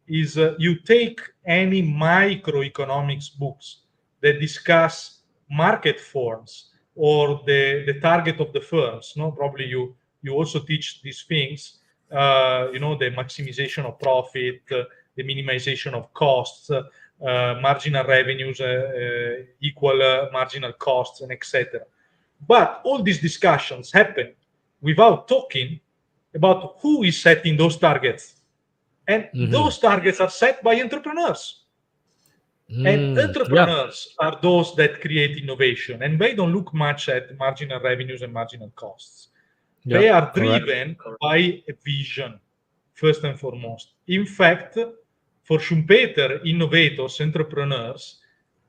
is you take any microeconomics books that discuss market forms or the target of the firms. No, probably you also teach these things. The maximization of profit, the minimization of costs, marginal revenues equal marginal costs, and etc. But all these discussions happen without talking about who is setting those targets. And those targets are set by entrepreneurs. And entrepreneurs are those that create innovation. And they don't look much at marginal revenues and marginal costs. They are driven by a vision, first and foremost. In fact, for Schumpeter, innovators, entrepreneurs,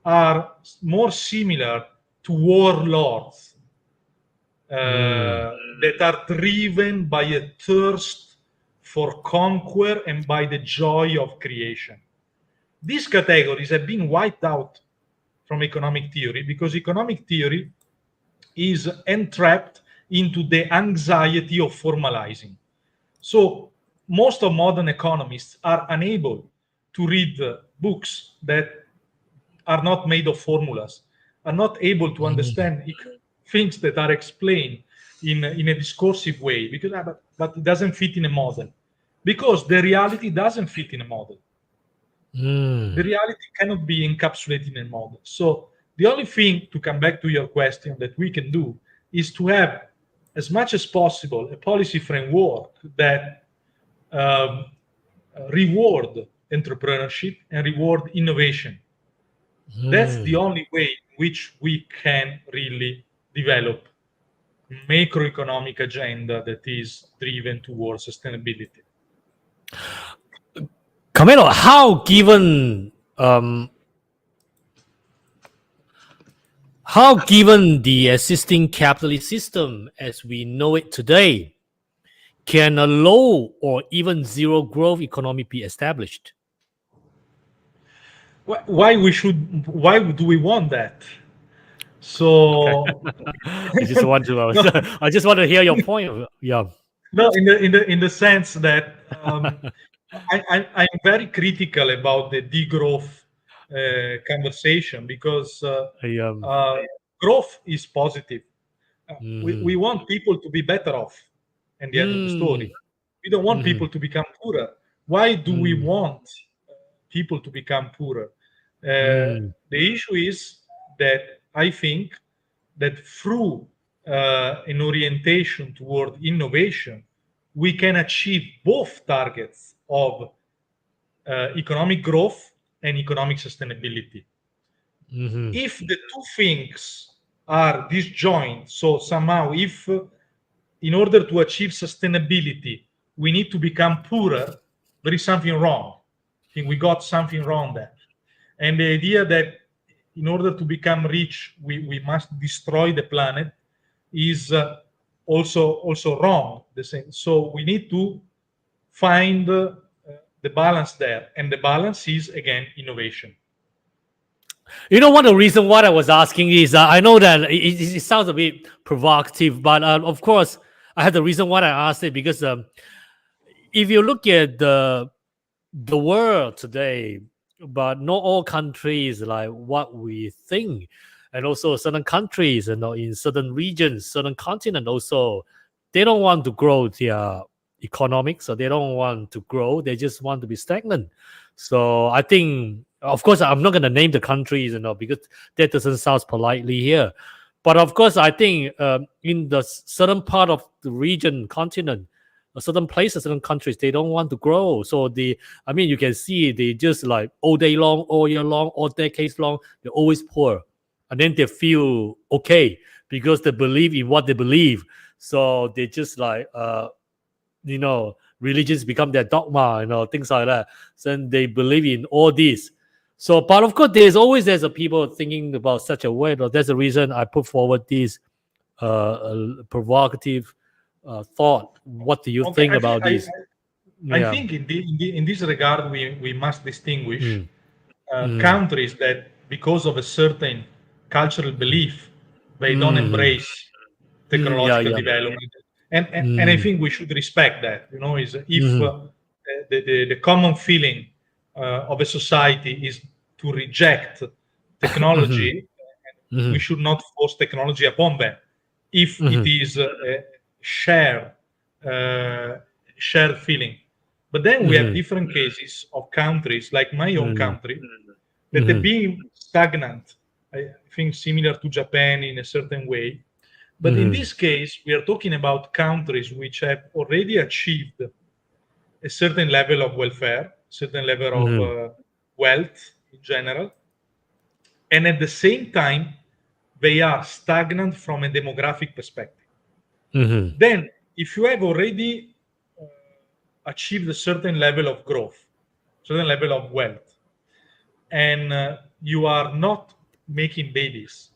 are more similar to warlords that are driven by a thirst for conquer and by the joy of creation. These categories have been wiped out from economic theory because economic theory is entrapped into the anxiety of formalizing. So most of modern economists are unable to read books that are not made of formulas, are not able to understand things that are explained in a discursive way, because but it doesn't fit in a model. Because the reality doesn't fit in a model. The reality cannot be encapsulated in a model. So the only thing, to come back to your question, that we can do is to have, as much as possible, a policy framework that reward entrepreneurship and reward innovation. That's the only way in which we can really develop macroeconomic agenda that is driven towards sustainability. Carmelo, how given the existing capitalist system as we know it today, can a low or even zero growth economy be established? Why do we want that? So I just want to hear your point. Yeah. No, in the sense that I'm very critical about the degrowth conversation, because growth is positive. We want people to be better off at the end of the story. We don't want people to become poorer. Why do we want people to become poorer? The issue is that I think that through an orientation toward innovation, we can achieve both targets of economic growth and economic sustainability. If the two things are disjoint, so somehow if in order to achieve sustainability, we need to become poorer, there is something wrong. I think we got something wrong there. And the idea that in order to become rich, we must destroy the planet is also wrong. The same. So we need to find the balance there. And the balance is, again, innovation. You know, one of the reasons why I was asking is, I know that it sounds a bit provocative, but of course, I had the reason why I asked it, because if you look at the world today, but not all countries like what we think, and also certain countries, in certain regions, certain continents also, they don't want to grow their economics, so they don't want to grow, they just want to be stagnant. So I think, of course, I'm not going to name the countries, because that doesn't sound politely here. But of course, I think in the certain part of the region, continent, certain places, certain countries, they don't want to grow. So you can see they just like all day long, all year long, all decades long, they're always poor. And then they feel okay because they believe in what they believe. So they just like, religions become their dogma, things like that. So they believe in all this. So, but of course, there's a people thinking about such a way. That's the reason I put forward this provocative thought. What do you think about this? I think in this regard, we must distinguish Mm. countries that, because of a certain cultural belief, they don't embrace technological development. And I think we should respect that. Is if the common feeling of a society is to reject technology, we should not force technology upon them. If it is a shared feeling, but then we have different cases of countries, like my own country, that have been stagnant. I think similar to Japan in a certain way. But in this case, we are talking about countries which have already achieved a certain level of welfare, certain level of wealth in general. And at the same time, they are stagnant from a demographic perspective. Then, if you have already achieved a certain level of growth, certain level of wealth, and you are not making babies,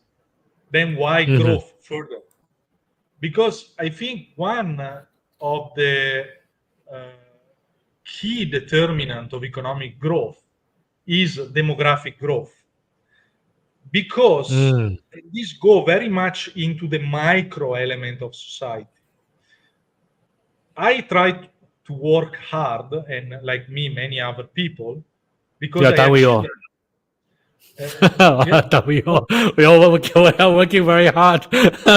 then why growth further? Because I think one of the key determinant of economic growth is demographic growth. Because this go very much into the micro element of society. I try to work hard, and like me, many other people, because I have children. We are working very hard.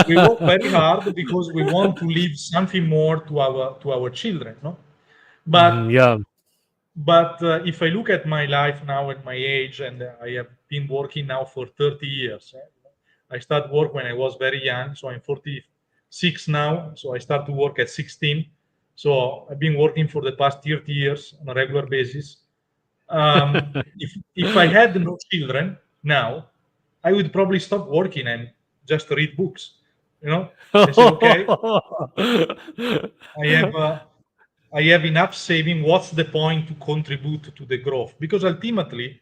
We work very hard because we want to leave something more to our children, no? But if I look at my life now at my age, and I have been working now for 30 years. I started work when I was very young, so I'm 46 now. So I started to work at 16. So I've been working for the past 30 years on a regular basis. If I had no children now, I would probably stop working and just read books. I said, okay, I have enough saving. What's the point to contribute to the growth? Because ultimately,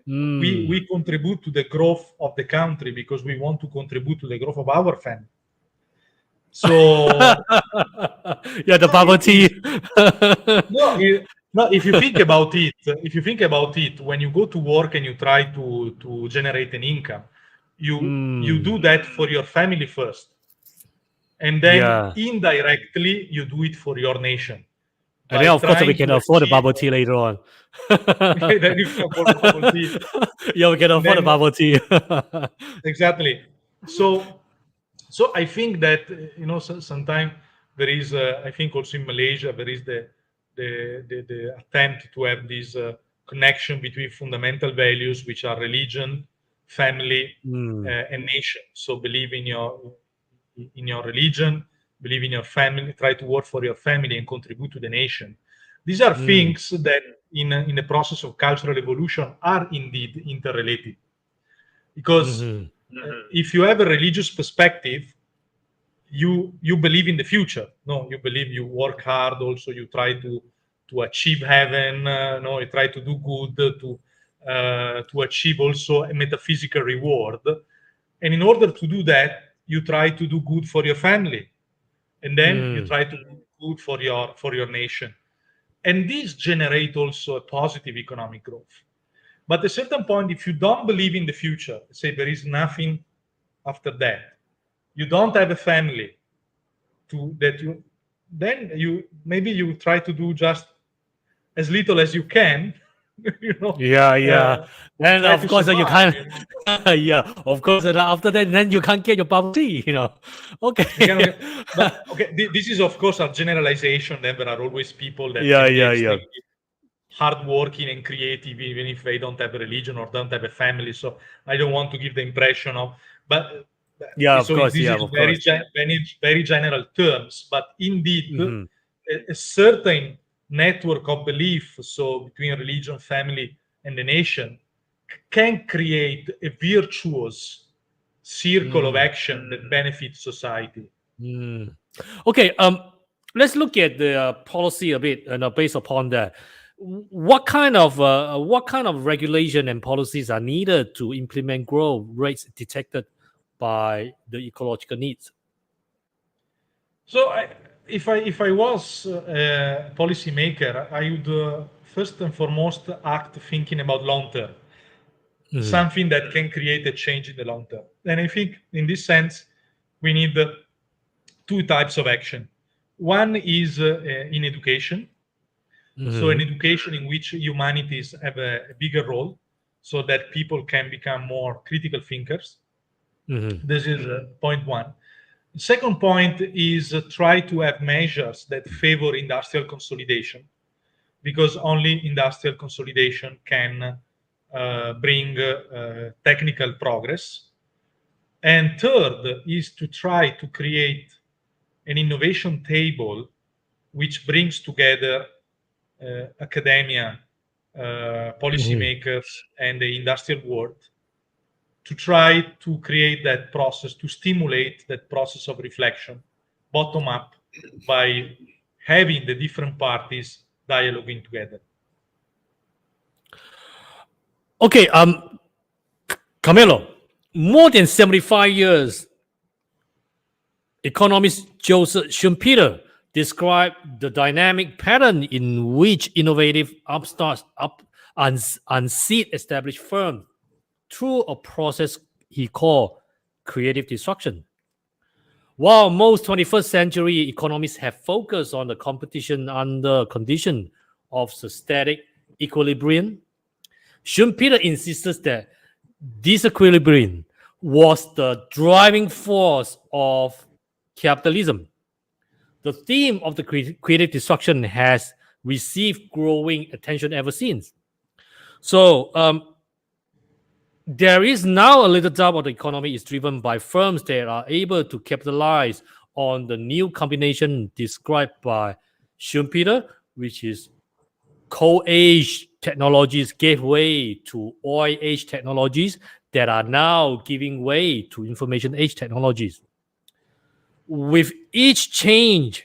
we contribute to the growth of the country because we want to contribute to the growth of our family. So the bubble tea. No, if you think about it, when you go to work and you try to generate an income, you do that for your family first, and then indirectly you do it for your nation. And then, of course, we can afford the bubble tea later on. Then you can afford the bubble tea. Yeah, we can afford the bubble tea. Exactly. So I think that sometimes there is, I think also in Malaysia there is the attempt to have this connection between fundamental values, which are religion, family, and nation. So believe in your religion, believe in your family, try to work for your family and contribute to the nation. These are things that in the process of cultural evolution are indeed interrelated. Because if you have a religious perspective, you believe in the future. No, you believe, you work hard. Also, you try to achieve heaven. You try to do good to achieve also a metaphysical reward. And in order to do that, you try to do good for your family, and then you try to do good for your nation. And this generate also a positive economic growth. But at a certain point, if you don't believe in the future, say there is nothing after that, you don't have a family then you try to do just as little as you can. And of course you can't. Of course. And after that, then you can't get your bubble tea. Okay. But okay, this is of course a generalization. Then there are always people that can be extremely hardworking and creative, even if they don't have a religion or don't have a family. So I don't want to give the impression of, but Yeah, of So course. this Yeah, is of course. very general terms, but indeed, Mhm. a certain network of belief, so between religion, family, and the nation, can create a virtuous circle of action that benefits society. Mm. Okay. Let's look at the policy a bit, and based upon that, what kind of regulation and policies are needed to implement growth rates detected by the ecological needs? So, if I was a policymaker, I would first and foremost act thinking about long term, Mhm. something that can create a change in the long term. And I think, in this sense, we need two types of action. One is in education, so an Mhm. education in which humanities have a bigger role, so that people can become more critical thinkers. Mhm. This is point one. Second point is try to have measures that favor industrial consolidation, because only industrial consolidation can bring technical progress. And third is to try to create an innovation table which brings together academia, Mhm. policymakers, and the industrial world to try to create that process, to stimulate that process of reflection, bottom up, by having the different parties dialoguing together. Okay. Carmelo, more than 75 years, economist Joseph Schumpeter described the dynamic pattern in which innovative upstarts unseat established firms through a process he called creative destruction. While most 21st century economists have focused on the competition under condition of static equilibrium, Schumpeter insisted that disequilibrium was the driving force of capitalism. The theme of the creative destruction has received growing attention ever since. So, there is now a little doubt of the economy is driven by firms that are able to capitalize on the new combination described by Schumpeter, which is coal age technologies gave way to oil age technologies that are now giving way to information age technologies. With each change,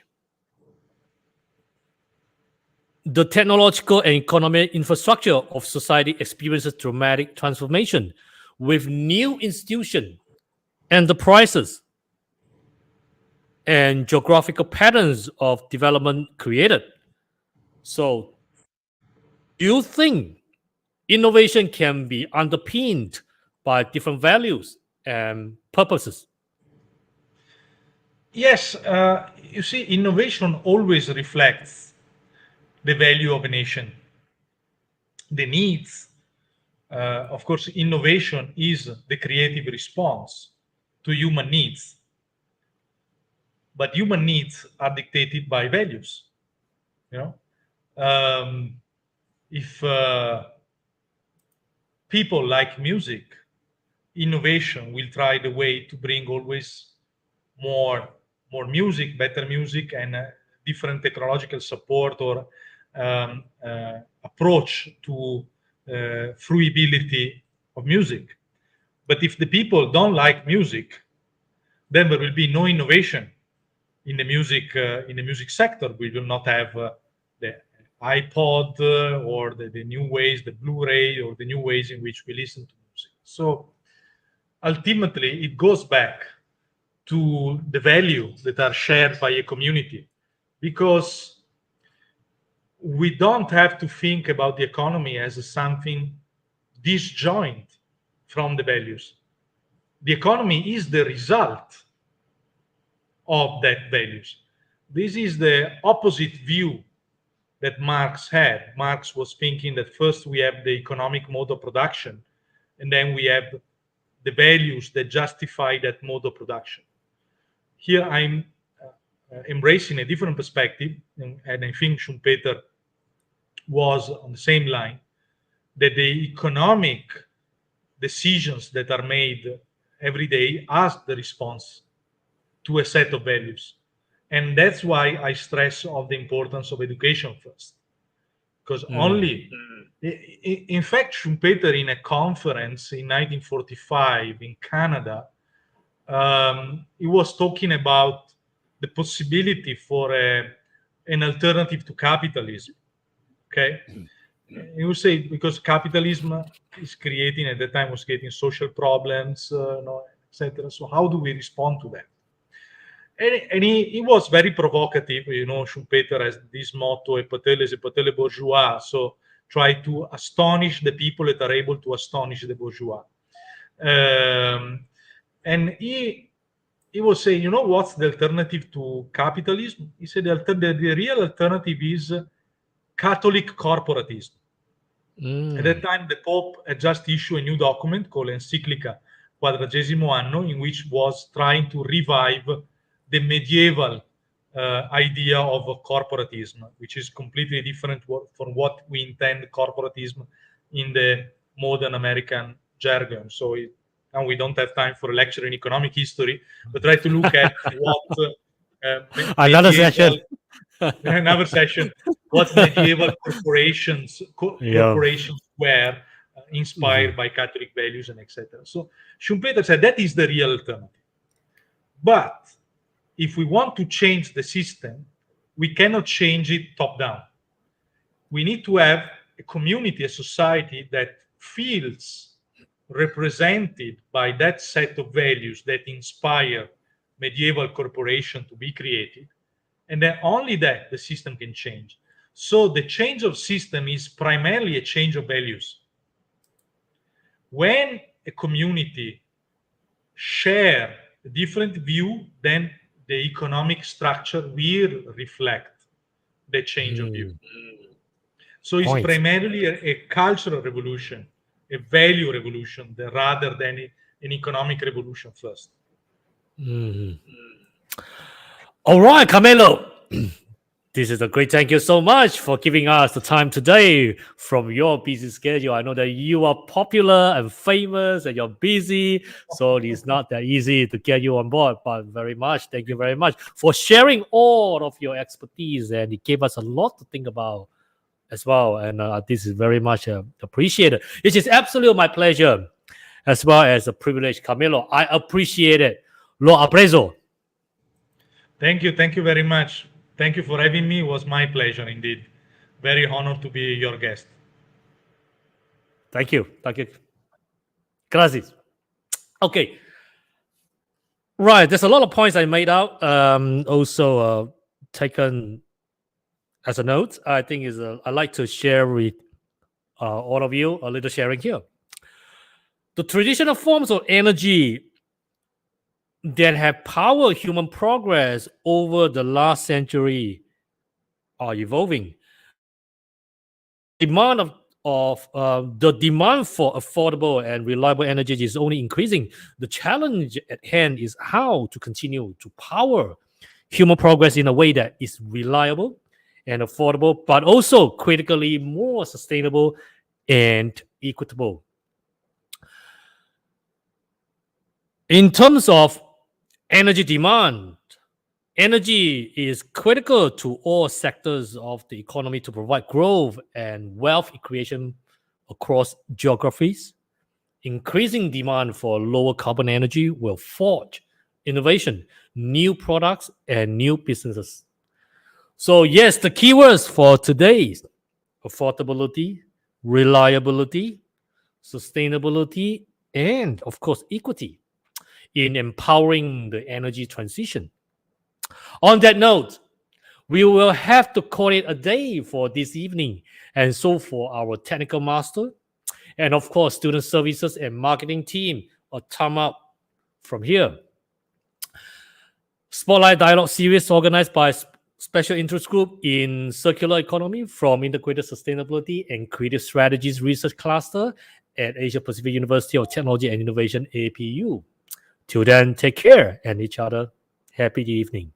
the technological and economic infrastructure of society experiences dramatic transformation with new institutions, enterprises, and geographical patterns of development created. So, do you think innovation can be underpinned by different values and purposes? Yes, you see, innovation always reflects the value of a nation, the needs. Of course, innovation is the creative response to human needs, but human needs are dictated by values. You know, um, if people like music, innovation will try the way to bring always more music, better music, and different technological support or approach to fruibility of music. But if the people don't like music, then there will be no innovation in the music sector. We will not have the iPod or the new ways, the Blu-ray, or the new ways in which we listen to music. So ultimately, it goes back to the value that are shared by a community, because we don't have to think about the economy as something disjoint from the values. The economy is the result of that values. This is the opposite view that Marx had. Marx was thinking that first we have the economic mode of production, and then we have the values that justify that mode of production. Here I'm embracing a different perspective, and I think Schumpeter was on the same line, that the economic decisions that are made every day as the response to a set of values. And that's why I stress of the importance of education first. Because only, in fact, Schumpeter in a conference in 1945 in Canada, he was talking about the possibility for an alternative to capitalism. Okay, he would say because capitalism is creating at that time was creating social problems, etc. So how do we respond to that? And he was very provocative. Schumpeter has this motto: "A patel is a patel bourgeois." So try to astonish the people that are able to astonish the bourgeois. And he was saying, what's the alternative to capitalism? He said the real alternative is Catholic corporatism. At that time, the Pope had just issued a new document called Encyclica Quadragesimo Anno, in which was trying to revive the medieval idea of corporatism, which is completely different from what we intend corporatism in the modern American jargon. So now we don't have time for a lecture in economic history, but try to look at what Another session. another session. What medieval corporations were inspired by Catholic values and etc. So Schumpeter said that is the real alternative. But if we want to change the system, we cannot change it top down. We need to have a community, a society that feels represented by that set of values that inspire medieval corporation to be created. And then only that the system can change. So the change of system is primarily a change of values. When a community share a different view, then the economic structure will reflect the change of view. So it's primarily a cultural revolution, a value revolution, rather than an economic revolution first. All right, Carmelo. This is a great thank you so much for giving us the time today from your busy schedule. I know that you are popular and famous and you're busy, so it's not that easy to get you on board, but thank you very much for sharing all of your expertise, and it gave us a lot to think about as well, and this is very much appreciated. It is absolutely my pleasure as well as a privilege, Carmelo. I appreciate it. Lo apprezo. Thank you very much. Thank you for having me. It was my pleasure indeed. Very honored to be your guest. Thank you. Gracias. Okay. Right. There's a lot of points I made out. Also taken as a note. I think I'd like to share with all of you a little sharing here. The traditional forms of energy that have powered human progress over the last century are evolving. The demand for affordable and reliable energy is only increasing. The challenge at hand is how to continue to power human progress in a way that is reliable and affordable, but also critically more sustainable and equitable. In terms of energy demand, energy is critical to all sectors of the economy to provide growth and wealth creation across geographies. Increasing demand for lower carbon energy will forge innovation, new products, and new businesses. So yes, the keywords for today is affordability, reliability, sustainability, and of course, equity in empowering the energy transition. On that note, we will have to call it a day for this evening. And so for our technical master, and of course, student services and marketing team, a thumb up from here. Spotlight Dialogue series organized by Special Interest Group in Circular Economy from Integrated Sustainability and Creative Strategies Research Cluster at Asia Pacific University of Technology and Innovation, APU. Till then, take care and each other. Happy evening.